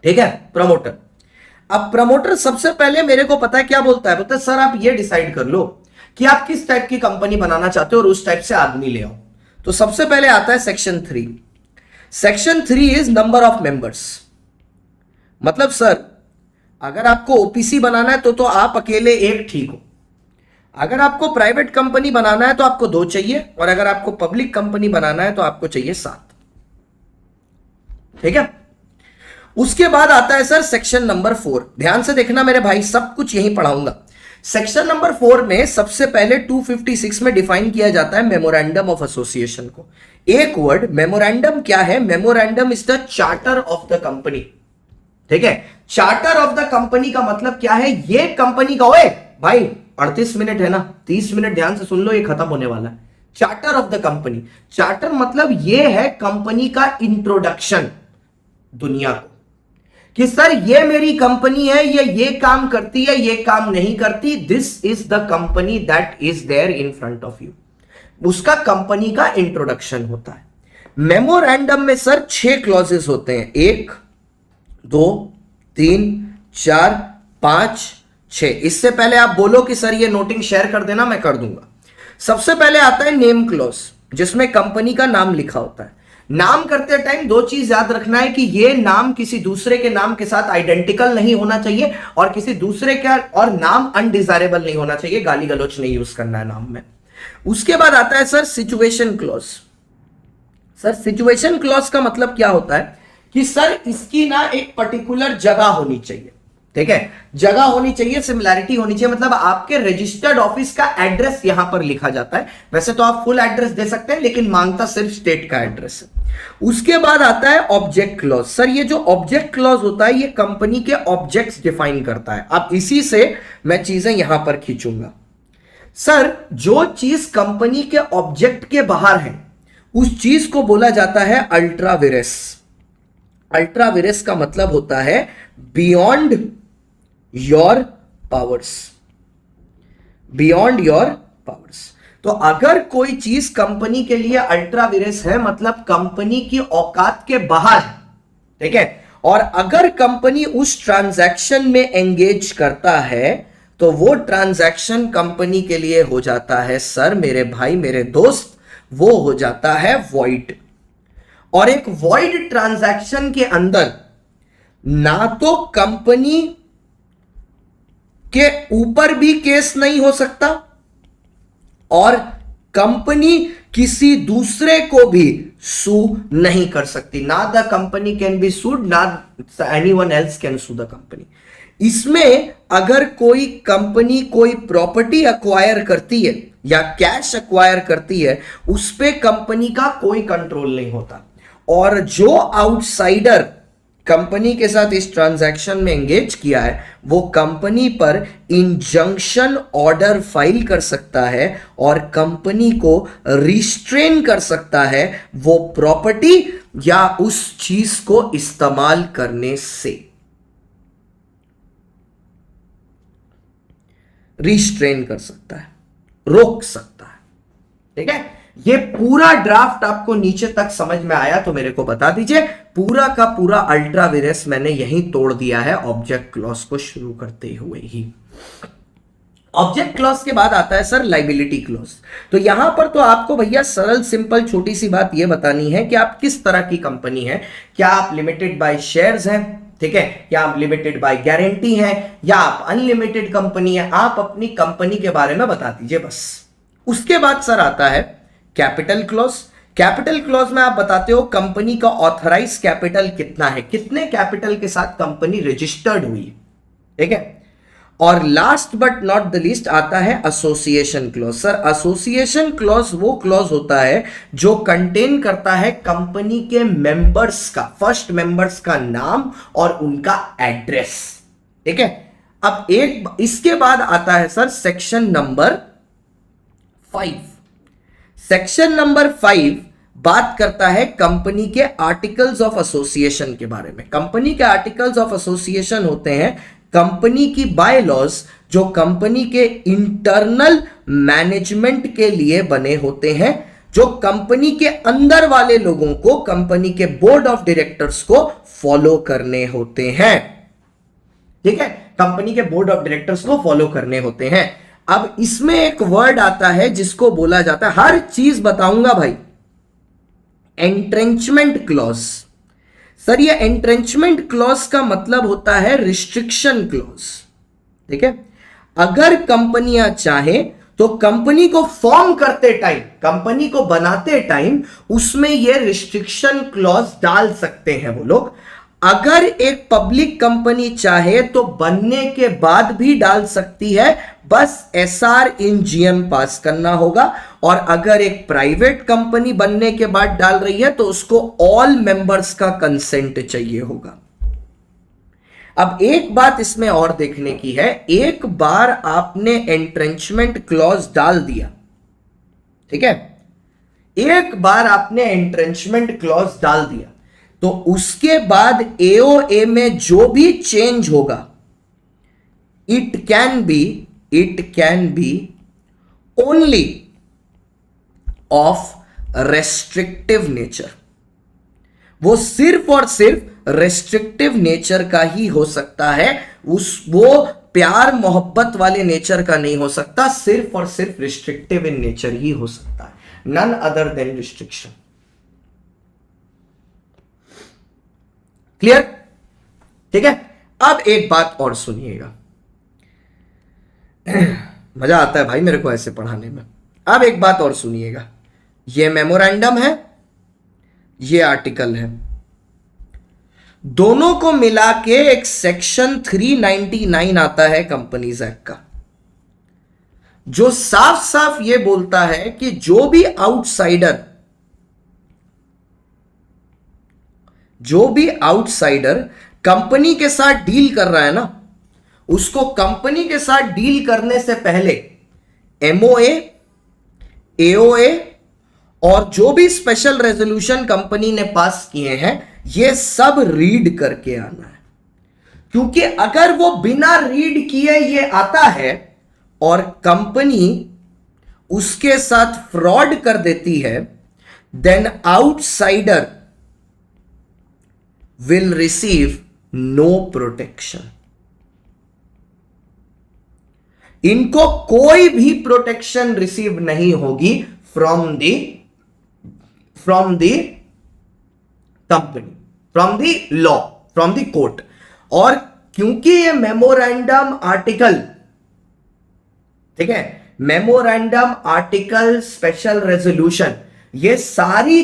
ठीक है, प्रमोटर। अब प्रमोटर सबसे पहले मेरे को पता है क्या बोलता है, बोलता है सर आप ये डिसाइड कर लो कि आप किस टाइप की कंपनी बनाना चाहते हो और उस टाइप से आदमी ले आओ। तो सबसे पहले आता है section 3। Section 3 is number of members. मतलब सर अगर आपको ओपीसी बनाना है तो आप अकेले एक ठीक हो। अगर आपको प्राइवेट कंपनी बनाना है तो आपको 2 चाहिए, और अगर आपको पब्लिक कंपनी बनाना है तो आपको चाहिए 7। ठीक है, उसके बाद आता है सर सेक्शन नंबर 4। ध्यान से देखना मेरे भाई, सब कुछ यहीं पढ़ाऊंगा। सेक्शन नंबर 4 में सबसे पहले 256 में डिफाइन किया जाता है मेमोरेंडम ऑफ एसोसिएशन को। एक वर्ड मेमोरेंडम क्या है? Memorandum is the charter of the company. ठीक है, चार्टर ऑफ द कंपनी का मतलब क्या है? ये कंपनी का, ओए भाई 38 मिनट है ना, 30 मिनट ध्यान से सुन लो, ये खत्म होने वाला है। Charter of the company, charter मतलब ये है कंपनी का इंट्रोडक्शन दुनिया को, कि सर ये मेरी कंपनी है, ये काम करती है, ये काम नहीं करती, this is the company that is there in front of you. उसका कंपनी का इंट्रोडक्शन होता है। मेमोरेंडम में सर 6 क्लॉजेस होते हैं, 1 2 3 4 5 6। इससे पहले आप बोलो कि सर ये नोटिंग शेयर कर देना, मैं कर दूंगा। सबसे पहले आता है नेम क्लॉज, जिसमें कंपनी का नाम लिखा होता है। नाम करते टाइम 2 चीज याद रखना है कि ये नाम किसी दूसरे के नाम के साथ आइडेंटिकल नहीं होना चाहिए, और किसी दूसरे का और नाम अनडिजायरेबल नहीं होना चाहिए, गाली गलौच नहीं यूज करना है नाम में। उसके बाद आता है sir situation clause. Sir situation clause का मतलब क्या होता है कि सर इसकी ना एक पर्टिकुलर जगह होनी चाहिए। ठीक है, जगह होनी चाहिए, सिमिलैरिटी होनी चाहिए, मतलब आपके रजिस्टर्ड ऑफिस का एड्रेस यहां पर लिखा जाता है। वैसे तो आप फुल एड्रेस दे सकते हैं, लेकिन मांगता सिर्फ स्टेट का एड्रेस है। उसके बाद आता है ऑब्जेक्ट क्लॉज। सर ये जो ऑब्जेक्ट क्लॉज होता है, ये कंपनी के ऑब्जेक्ट्स डिफाइन करता है। अब इसी से मैं चीजें यहां पर खींचूंगा। सर जो चीज कंपनी के ऑब्जेक्ट के बाहर है, उस चीज को बोला जाता है अल्ट्रा विरेस। अल्ट्रा विरेस का मतलब होता है beyond your powers, beyond your powers. तो अगर कोई चीज कंपनी के लिए अल्ट्रा विरेस है, मतलब कंपनी की औकात के बाहर है। ठीक है, और अगर कंपनी उस ट्रांजैक्शन में एंगेज करता है, तो वो ट्रांजैक्शन कंपनी के लिए हो जाता है सर, मेरे भाई मेरे दोस्त, वो हो जाता है वॉइड। और एक वॉइड ट्रांजैक्शन के अंदर ना तो कंपनी के ऊपर भी केस नहीं हो सकता, और कंपनी किसी दूसरे को भी सू नहीं कर सकती। ना the company can be sued, ना anyone else can sue the company. इसमें अगर कोई कंपनी कोई प्रॉपर्टी अक्वायर करती है या कैश अक्वायर करती है, उस पे कंपनी का कोई कंट्रोल नहीं होता। और जो आउटसाइडर कंपनी के साथ इस ट्रांजैक्शन में एंगेज किया है, वो कंपनी पर इंजंक्शन ऑर्डर फाइल कर सकता है और कंपनी को रिस्ट्रेन कर सकता है वो प्रॉपर्टी या उस चीज को इस्तेमाल करने से। रिस्ट्रेन कर सकता है, रोक सकता है। ठीक है, ये पूरा ड्राफ्ट आपको नीचे तक समझ में आया तो मेरे को बता दीजिए। पूरा का पूरा अल्ट्रा विरेस मैंने यहीं तोड़ दिया है ऑब्जेक्ट क्लॉज को शुरू करते हुए ही। ऑब्जेक्ट क्लॉज के बाद आता है सर लाइबिलिटी क्लॉज। तो यहां पर तो आपको भैया सरल सिंपल छोटी सी बात यह बतानी है कि आप किस तरह की कंपनी है। क्या आप लिमिटेड बाय शेयर्स हैं, ठीक है, या आप लिमिटेड बाय गारंटी हैं, या आप अनलिमिटेड कंपनी है। आप अपनी कंपनी के बारे में बता दीजिए बस। उसके बाद सर आता है कैपिटल क्लॉज। कैपिटल क्लॉज में आप बताते हो कंपनी का ऑथराइज कैपिटल कितना है, कितने कैपिटल के साथ कंपनी रजिस्टर्ड हुई। ठीक है, और last but not the least आता है association clause. Sir association clause वो क्लॉज होता है जो कंटेन करता है कंपनी के मेंबर्स का, फर्स्ट मेंबर्स का नाम और उनका एड्रेस। ठीक है, अब एक इसके बाद आता है sir section number 5। Section number 5 बात करता है कंपनी के आर्टिकल्स ऑफ एसोसिएशन के बारे में। कंपनी के आर्टिकल्स ऑफ एसोसिएशन होते हैं कंपनी की बाय लॉज, जो कंपनी के इंटरनल मैनेजमेंट के लिए बने होते हैं, जो कंपनी के अंदर वाले लोगों को, कंपनी के बोर्ड ऑफ डायरेक्टर्स को फॉलो करने होते हैं। ठीक है, कंपनी के बोर्ड ऑफ डायरेक्टर्स को फॉलो करने होते हैं। अब इसमें एक वर्ड आता है जिसको बोला जाता है, हर चीज बताऊंगा भाई, एंट्रेंचमेंट क्लॉज। सर ये एंट्रेंचमेंट क्लॉज का मतलब होता है रिस्ट्रिक्शन क्लॉज। ठीक है, अगर कंपनियां चाहें तो कंपनी को फॉर्म करते टाइम, कंपनी को बनाते टाइम उसमें ये रिस्ट्रिक्शन क्लॉज डाल सकते हैं वो लोग। अगर एक पब्लिक कंपनी चाहे तो बनने के बाद भी डाल सकती है, बस एसआर इन जीएम पास करना होगा। और अगर एक प्राइवेट कंपनी बनने के बाद डाल रही है तो उसको ऑल मेंबर्स का कंसेंट चाहिए होगा। अब एक बात इसमें और देखने की है, एक बार आपने एंट्रेंचमेंट क्लॉज डाल दिया, ठीक है, एक बार आपने एंट्रेंचमेंट क्लॉज डाल दिया तो उसके बाद एओए में जो भी चेंज होगा it can be only of restrictive nature. वो सिर्फ और सिर्फ रेस्ट्रिक्टिव नेचर का ही हो सकता है, वो प्यार मोहब्बत वाले नेचर का नहीं हो सकता, सिर्फ और सिर्फ रिस्ट्रिक्टिव इन नेचर ही हो सकता है, none other than restriction. Clear? ठीक है। अब एक बात और सुनिएगा, मजा आता है भाई मेरे को ऐसे पढ़ाने में। अब एक बात और सुनिएगा, ये मेमोरेंडम है, ये आर्टिकल है, दोनों को मिला के एक सेक्शन 399 आता है कंपनीज एक्ट का, जो साफ साफ ये बोलता है कि जो भी आउटसाइडर कंपनी के साथ डील कर रहा है ना, उसको कंपनी के साथ डील करने से पहले एमओए, एओए और जो भी स्पेशल रेजोल्यूशन कंपनी ने पास किए हैं ये सब रीड करके आना है। क्योंकि अगर वो बिना रीड किए ये आता है और कंपनी उसके साथ फ्रॉड कर देती है, then outsider will receive no protection. इनको कोई भी प्रोटेक्शन रिसीव नहीं होगी from the company, from the law, from the court. और क्योंकि ये मेमोरेंडम आर्टिकल, ठीक है, मेमोरेंडम आर्टिकल, स्पेशल रेजोल्यूशन, ये सारी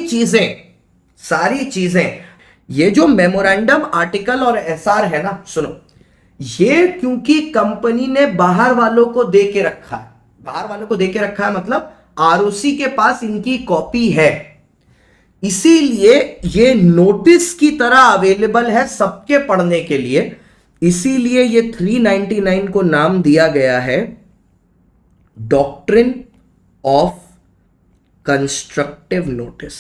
चीजें ये जो मेमोरेंडम आर्टिकल और एसआर है ना, सुनो, ये क्योंकि कंपनी ने बाहर वालों को दे के रखा है, मतलब आरओसी के पास इनकी कॉपी है, इसीलिए ये नोटिस की तरह अवेलेबल है सबके पढ़ने के लिए। इसीलिए ये 399 को नाम दिया गया है डॉक्ट्रिन ऑफ कंस्ट्रक्टिव नोटिस।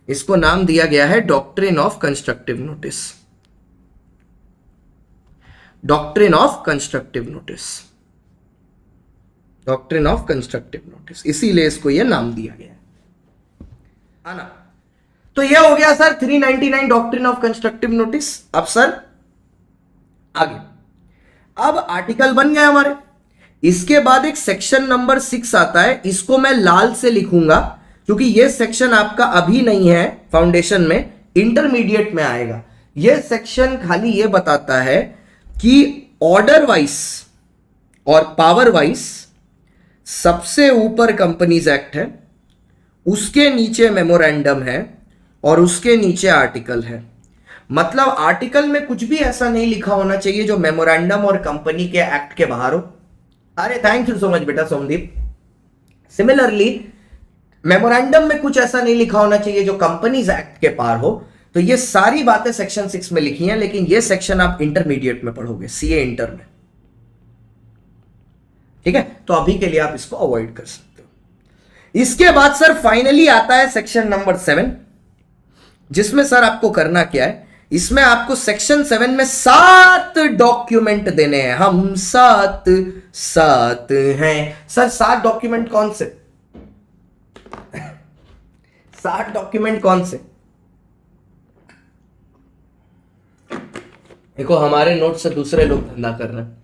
इसको नाम दिया गया है doctrine of constructive notice, doctrine of constructive notice, doctrine of constructive notice, इसीलिए इसको यह नाम दिया गया है ना। तो यह हो गया sir 399 doctrine of constructive notice. अब सर आगे, अब आर्टिकल बन गया हमारे, इसके बाद एक सेक्शन नंबर 6 आता है, इसको मैं लाल से लिखूंगा क्योंकि यह सेक्शन आपका अभी नहीं है फाउंडेशन में, इंटरमीडिएट में आएगा। यह सेक्शन खाली यह बताता है कि ऑर्डर वाइज और पावर वाइज सबसे ऊपर कंपनीज एक्ट है, उसके नीचे मेमोरेंडम है और उसके नीचे आर्टिकल है। मतलब आर्टिकल में कुछ भी ऐसा नहीं लिखा होना चाहिए जो मेमोरेंडम और कंपनी के एक्ट के बाहर हो। अरे थैंक यू सो मच बेटा सोमदीप। सिमिलरली मेमोरेंडम में कुछ ऐसा नहीं लिखा होना चाहिए जो कंपनीज एक्ट के पार हो। तो ये सारी बातें सेक्शन 6 में लिखी हैं, लेकिन ये सेक्शन आप इंटरमीडिएट में पढ़ोगे, सीए इंटर में, ठीक है। तो अभी के लिए आप इसको अवॉइड कर सकते हो। इसके बाद सर फाइनली आता है सेक्शन नंबर 7, जिसमें सर आपको करना क्या है, इसमें आपको सेक्शन 7 में 7 डॉक्यूमेंट देने हैं। हम 7 हैं सर। 7 डॉक्यूमेंट कौन से? 7 डॉक्यूमेंट कौन से? देखो हमारे नोट से दूसरे लोग धंधा कर रहे हैं।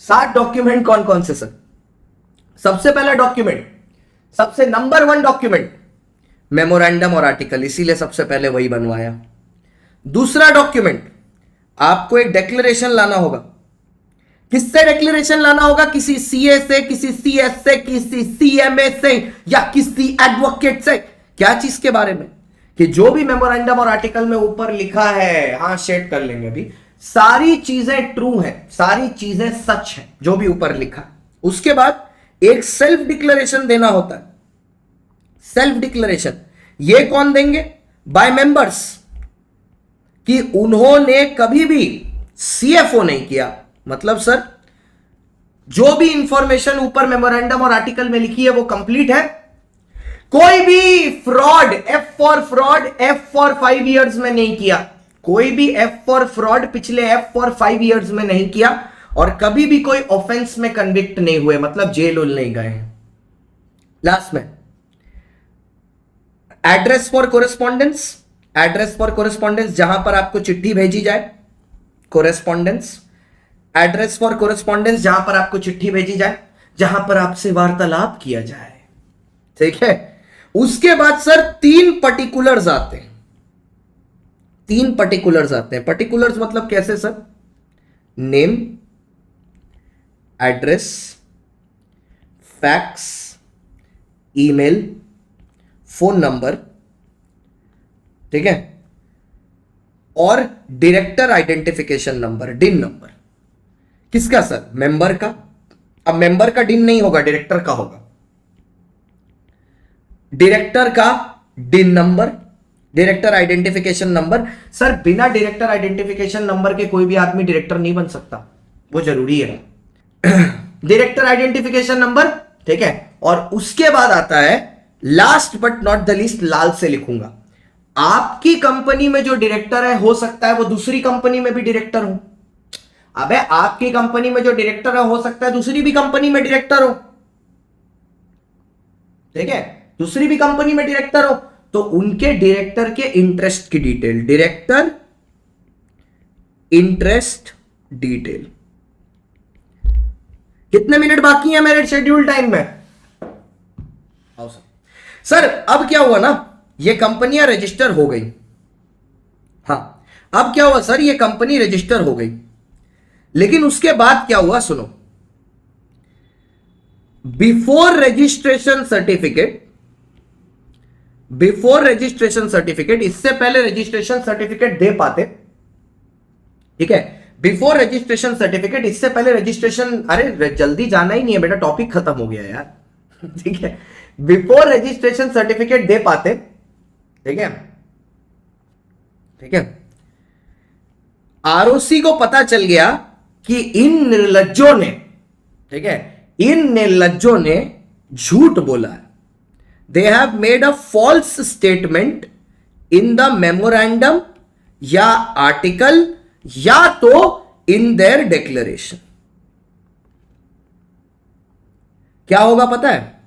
7 डॉक्यूमेंट कौन कौन से सर? सबसे पहला डॉक्यूमेंट, सबसे नंबर 1 डॉक्यूमेंट मेमोरेंडम और आर्टिकल, इसीलिए सबसे पहले वही बनवाया। दूसरा डॉक्यूमेंट, आपको एक डिक्लेरेशन लाना होगा। किससे डिक्लेरेशन लाना होगा? किसी सीए से, किसी सीएस से, किसी सीएमए से या किसी एडवोकेट से। क्या चीज के बारे में? कि जो भी मेमोरेंडम और आर्टिकल में ऊपर लिखा है, हाँ शेड कर लेंगे अभी, सारी चीजें ट्रू हैं, सारी चीजें सच हैं जो भी ऊपर लिखा है। उसके बाद एक सेल्फ डिक्लेरेशन देना होता है। सेल्फ डिक्लेरेशन ये कौन देंगे? बाय मेंबर्स, कि उन्होंने कभी भी सीएफओ नहीं किया। मतलब सर जो भी इंफॉर्मेशन ऊपर मेमोरेंडम और आर्टिकल में लिखी है वो कंप्लीट है। कोई भी fraud, F for fraud, F for 5 years में नहीं किया। कोई भी एफ फॉर फ्रॉड पिछले एफ फॉर 5 इयर्स में नहीं किया, और कभी भी कोई ऑफेंस में कन्विक्ट नहीं हुए, मतलब जेल उल नहीं गए हैं। लास्ट में address for correspondence, address for correspondence जहां पर आपको चिट्ठी भेजी जाए, कोरेस्पॉन्डेंस, एड्रेस फॉर कोरेस्पॉन्डेंस जहां पर आपको चिट्ठी भेजी जाए, जहां पर आपसे वार्तालाप किया जाए, ठीक है। उसके बाद सर 3 पर्टिकुलर्स आते हैं। 3 पर्टिकुलर्स आते हैं। पर्टिकुलर्स मतलब कैसे sir? Name, address, fax, email, phone number, ठीक है, और डायरेक्टर आइडेंटिफिकेशन नंबर, डिन नंबर। किसका सर? मेंबर का। अब मेंबर का डिन नहीं होगा, डायरेक्टर का होगा। डायरेक्टर का डिन number, director identification number. Sir बिना डायरेक्टर आइडेंटिफिकेशन नंबर के कोई भी आदमी डायरेक्टर नहीं बन सकता, वो जरूरी है। डायरेक्टर आइडेंटिफिकेशन नंबर, ठीक है। और उसके बाद आता है last but not the least, लाल से लिखूंगा, आपकी कंपनी में जो डायरेक्टर है हो सकता है वो दूसरी कंपनी में भी डायरेक्टर हो। अबे आपकी कंपनी में जो डायरेक्टर है हो सकता है दूसरी भी कंपनी में डायरेक्टर हो, ठीक है, दूसरी भी कंपनी में डायरेक्टर हो, तो उनके डायरेक्टर के इंटरेस्ट की डिटेल, डायरेक्टर इंटरेस्ट डिटेल। कितने मिनट बाकी है मेरे शेड्यूल टाइम में? आओ सर, अब क्या हुआ ना, ये कंपनियां रजिस्टर हो गई। हाँ, अब क्या हुआ सर, ये कंपनी रजिस्टर हो गई, लेकिन उसके बाद क्या हुआ सुनो। Before registration certificate, before registration certificate, इससे पहले रजिस्ट्रेशन सर्टिफिकेट दे पाते, ठीक है, बिफोर रजिस्ट्रेशन सर्टिफिकेट, इससे पहले रजिस्ट्रेशन, अरे जल्दी जाना ही नहीं है बेटा, टॉपिक खत्म हो गया यार, ठीक है, बिफोर रजिस्ट्रेशन सर्टिफिकेट दे पाते, ठीक है, ठीक है। आरओसी को पता चल गया कि इन निर्लज्जों ने, ठीक है, इन निर्लज्जों ने झूठ बोला है। They have made a false statement in the memorandum या आर्टिकल या तो इन देयर डिक्लेरेशन। क्या होगा पता है?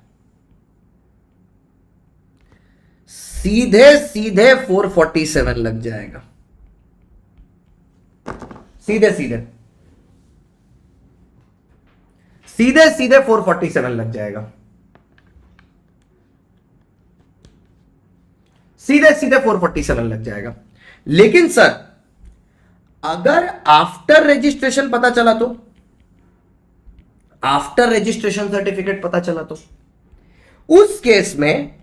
सीधे सीधे 447 लग जाएगा, सीधे सीधे सीधे सीधे 447 लग जाएगा, सीधे सीधे 447 लग जाएगा। लेकिन सर अगर आफ्टर रजिस्ट्रेशन पता चला तो, आफ्टर रजिस्ट्रेशन सर्टिफिकेट पता चला तो, उस केस में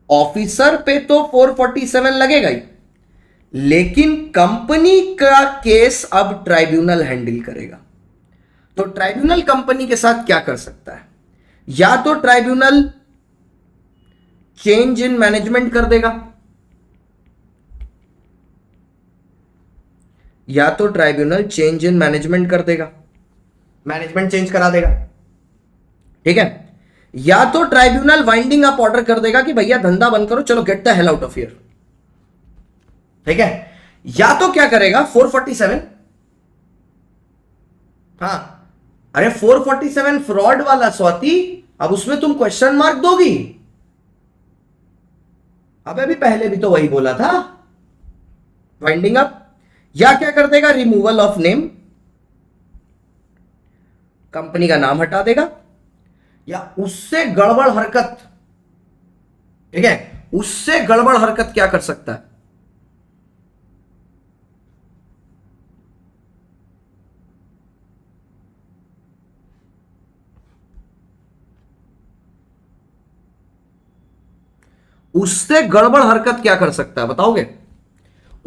ऑफिसर पे तो 447 लगेगा ही, लेकिन कंपनी का केस अब ट्राइब्यूनल हैंडल करेगा। तो ट्राइब्यूनल कंपनी के साथ क्या कर सकता है? या तो ट्राइब्यूनल चेंज इन मैनेजमेंट कर देगा, या तो ट्राइब्यूनल चेंज इन मैनेजमेंट कर देगा, मैनेजमेंट चेंज करा देगा, ठीक है, या तो ट्राइब्यूनल वाइंडिंग अप ऑर्डर कर देगा कि भैया धंधा बंद करो, चलो gate the hell out of here, ठीक है, या तो क्या करेगा 447, हाँ, अरे 447 फ्रॉड वाला स्वाति, अब उसमें तुम क्वेश्चन मार्क दोगी? अब अभी पहले भी तो वही बोला था, वाइंडिंग अप। या क्या कर देगा, रिमूवल ऑफ नेम, कंपनी का नाम हटा देगा, या उससे गड़बड़ हरकत, ठीक है, उससे गड़बड़ हरकत क्या कर सकता है? उससे गड़बड़ हरकत क्या कर सकता है बताओगे?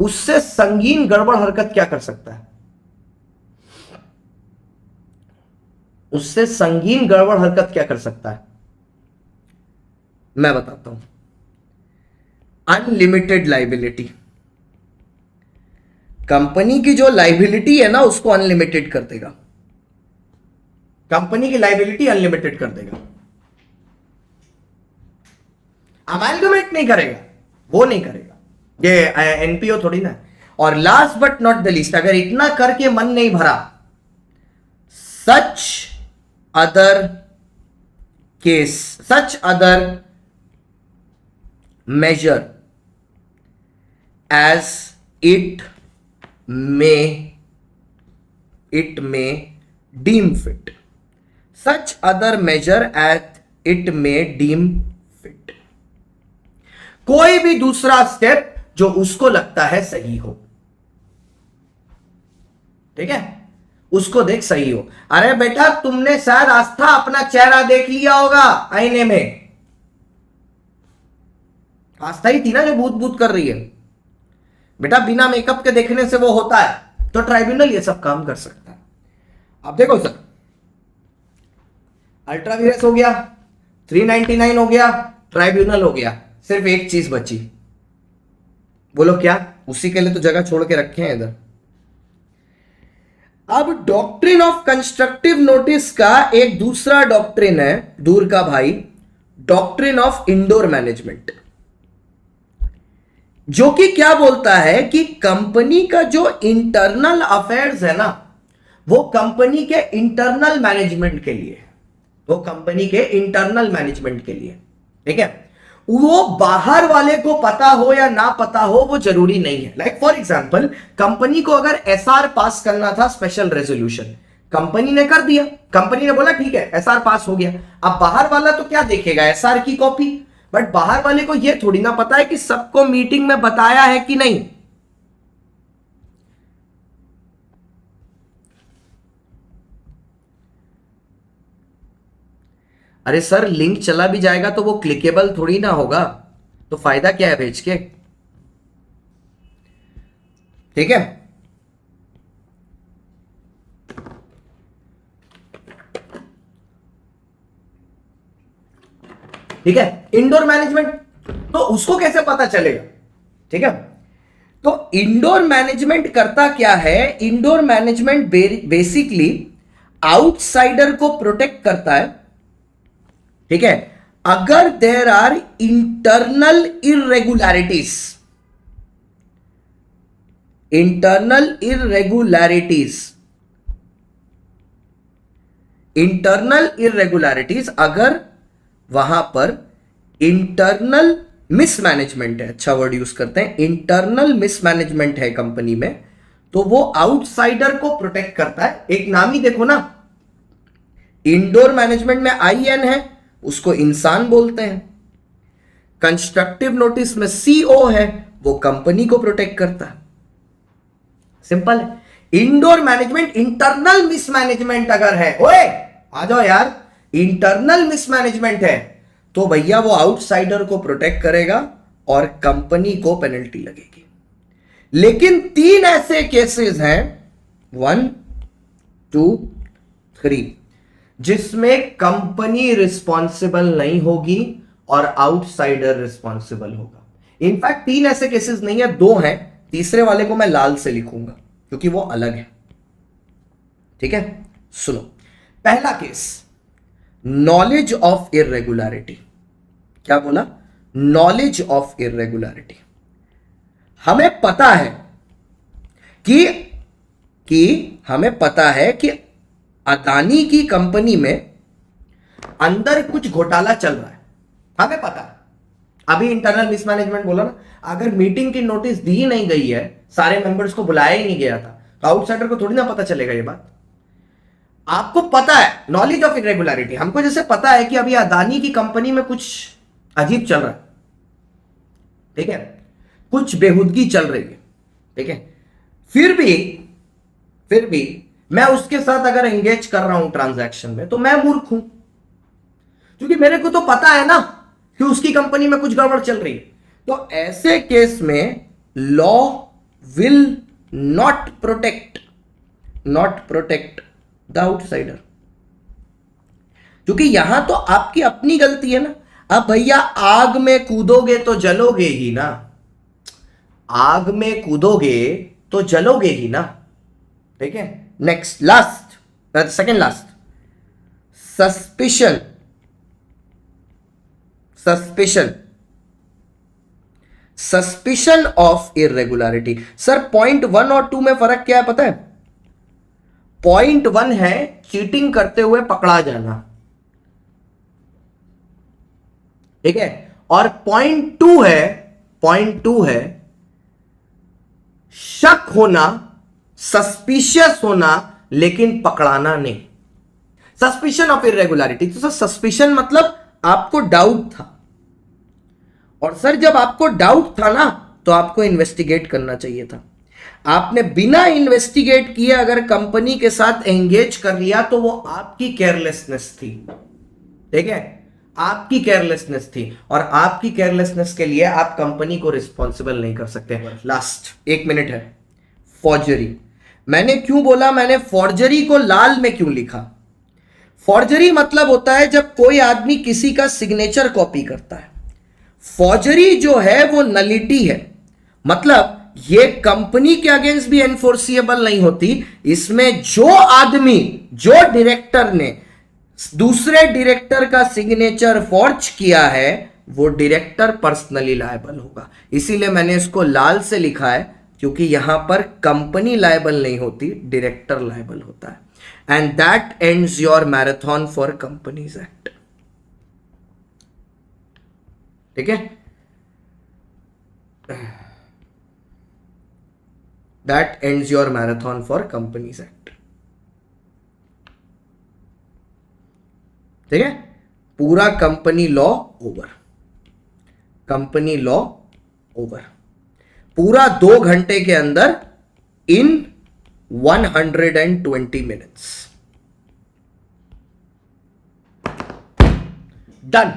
उससे संगीन गड़बड़ हरकत क्या कर सकता है? उससे संगीन गड़बड़ हरकत क्या कर सकता है? मैं बताता हूं। Unlimited liability. कंपनी की जो लाइबिलिटी है ना उसको अनलिमिटेड कर देगा। कंपनी की लाइबिलिटी अनलिमिटेड कर देगा। अमेलगमेट नहीं करेगा, वो नहीं करेगा, ये एनपीओ थोड़ी ना। और last but not the least, अगर इतना करके मन नहीं भरा, such other case, such other measure as it may deem fit, such other measure as it may deem fit। कोई भी दूसरा स्टेप जो उसको लगता है सही हो, ठीक है, उसको देख सही हो। अरे बेटा तुमने शायद आस्था अपना चेहरा देख लिया होगा आईने में, आस्था ही थी ना जो भूत भूत कर रही है। बेटा बिना मेकअप के देखने से वो होता है, तो ट्राइब्यूनल ये सब काम कर सकता है। अब देखो सर, अल्ट्रावीरस हो गया, 399 हो गया, ट्राइब्यूनल हो गया, सिर्फ एक चीज बची। बोलो क्या? उसी के लिए तो जगह छोड़ के रखे हैं इधर। अब डॉक्ट्रिन ऑफ कंस्ट्रक्टिव नोटिस का एक दूसरा डॉक्ट्रिन है, दूर का भाई, डॉक्ट्रिन ऑफ इंडोर मैनेजमेंट, जो कि क्या बोलता है कि कंपनी का जो इंटरनल अफेयर्स है ना, वो कंपनी के इंटरनल मैनेजमेंट के लिए, वो कंपनी के इंटरनल मैनेजमेंट के लिए, ठीक है। वो बाहर वाले को पता हो या ना पता हो वो जरूरी नहीं है। लाइक फॉर एग्जांपल, कंपनी को अगर एसआर पास करना था, स्पेशल रेजोल्यूशन, कंपनी ने कर दिया, कंपनी ने बोला ठीक है एसआर पास हो गया। अब बाहर वाला तो क्या देखेगा? एसआर की कॉपी। बट बाहर वाले को यह थोड़ी ना पता है कि सबको मीटिंग में बताया है कि नहीं। अरे सर लिंक चला भी जाएगा तो वो क्लिकेबल थोड़ी ना होगा, तो फायदा क्या है भेज के, ठीक है। ठीक है, इंडोर मैनेजमेंट तो उसको कैसे पता चलेगा, ठीक है। तो इंडोर मैनेजमेंट करता क्या है? इंडोर मैनेजमेंट बेसिकली आउटसाइडर को प्रोटेक्ट करता है, ठीक है। अगर there are internal irregularities, internal irregularities अगर वहां पर इंटरनल मिसमैनेजमेंट है, अच्छा वर्ड यूज करते हैं, इंटरनल मिसमैनेजमेंट है कंपनी में, तो वो आउटसाइडर को प्रोटेक्ट करता है। एक नाम ही देखो ना, इंडोर मैनेजमेंट में आईएन है, उसको इंसान बोलते हैं। कंस्ट्रक्टिव नोटिस में सीओ है, वो कंपनी को प्रोटेक्ट करता है। सिंपल है। इंडोर मैनेजमेंट, इंटरनल मिसमैनेजमेंट अगर है, ओए आ जाओ यार, इंटरनल मिसमैनेजमेंट है तो भैया वो आउटसाइडर को प्रोटेक्ट करेगा और कंपनी को पेनल्टी लगेगी। लेकिन 3 ऐसे केसेस हैं, 1, 2, 3, जिसमें कंपनी रिस्पॉन्सिबल नहीं होगी और आउटसाइडर रिस्पॉन्सिबल होगा। इनफैक्ट 3 ऐसे केसेस नहीं है, 2 हैं, तीसरे वाले को मैं लाल से लिखूंगा क्योंकि वो अलग है, ठीक है। सुनो, पहला केस, नॉलेज ऑफ इरेगुलरिटी। क्या बोला? Knowledge of irregularity. हमें पता है कि हमें पता है कि अदानी की कंपनी में अंदर कुछ घोटाला चल रहा है, हमें पता है। अभी इंटरनल मिसमैनेजमेंट बोला ना, अगर मीटिंग की नोटिस दी नहीं गई है, सारे मेंबर्स को बुलाया ही नहीं गया था, तो आउटसाइडर को थोड़ी ना पता चलेगा ये बात। आपको पता है, नॉलेज ऑफ इरेगुलरिटी। हमको जैसे पता है कि अभी अदानी की कंपनी में कुछ अजीब चल रहा है, ठीक है, कुछ बेहुदगी चल रही है, ठीक है, फिर भी मैं उसके साथ अगर एंगेज कर रहा हूं ट्रांजैक्शन में, तो मैं मूर्ख हूं, क्योंकि मेरे को तो पता है ना कि उसकी कंपनी में कुछ गड़बड़ चल रही है। तो ऐसे केस में law will not protect the outsider, क्योंकि यहां तो आपकी अपनी गलती है ना। अब भैया आग में कूदोगे तो जलोगे ही ना, आग में कूदोगे तो जलोगे ही ना। ठीक है, next, last, second last, suspicion of irregularity. Sir point 1 और 2 में फर्क क्या है पता है? पॉइंट 1 है चीटिंग करते हुए पकड़ा जाना, ठीक है, और पॉइंट 2 है शक होना, सस्पिशियस होना, लेकिन पकड़ाना नहीं। सस्पिशन ऑफ इरेगुलरिटी, तो सर सस्पिशन मतलब आपको डाउट था, और सर जब आपको डाउट था ना तो आपको इन्वेस्टिगेट करना चाहिए था। आपने बिना इन्वेस्टिगेट किए अगर कंपनी के साथ एंगेज कर लिया तो वो आपकी केयरलेसनेस थी, ठीक है, आपकी केयरलेसनेस थी, और आपकी केयरलेसनेस के लिए आप कंपनी को रिस्पॉन्सिबल नहीं कर सकते। लास्ट 1 मिनट है, फॉर्जरी। मैंने क्यों बोला, मैंने फॉर्जरी को लाल में क्यों लिखा? फॉर्जरी मतलब होता है जब कोई आदमी किसी का सिग्नेचर कॉपी करता है। फॉर्जरी जो है वो नलिटी है, मतलब ये कंपनी के अगेंस्ट भी एनफोर्सिएबल नहीं होती। इसमें जो आदमी, जो डायरेक्टर ने दूसरे डायरेक्टर का सिग्नेचर फॉर्ज किया है वो डायरेक्टर पर्सनली लायबल होगा। इसीलिए मैंने इसको लाल से लिखा है, क्योंकि यहां पर कंपनी लायबल नहीं होती, डायरेक्टर लायबल होता है। And that ends your marathon for companies act. ठीक है, that ends your marathon for companies act. ठीक है, पूरा company law over, company law over, पूरा 2 घंटे के अंदर इन 120 मिनट्स, डन।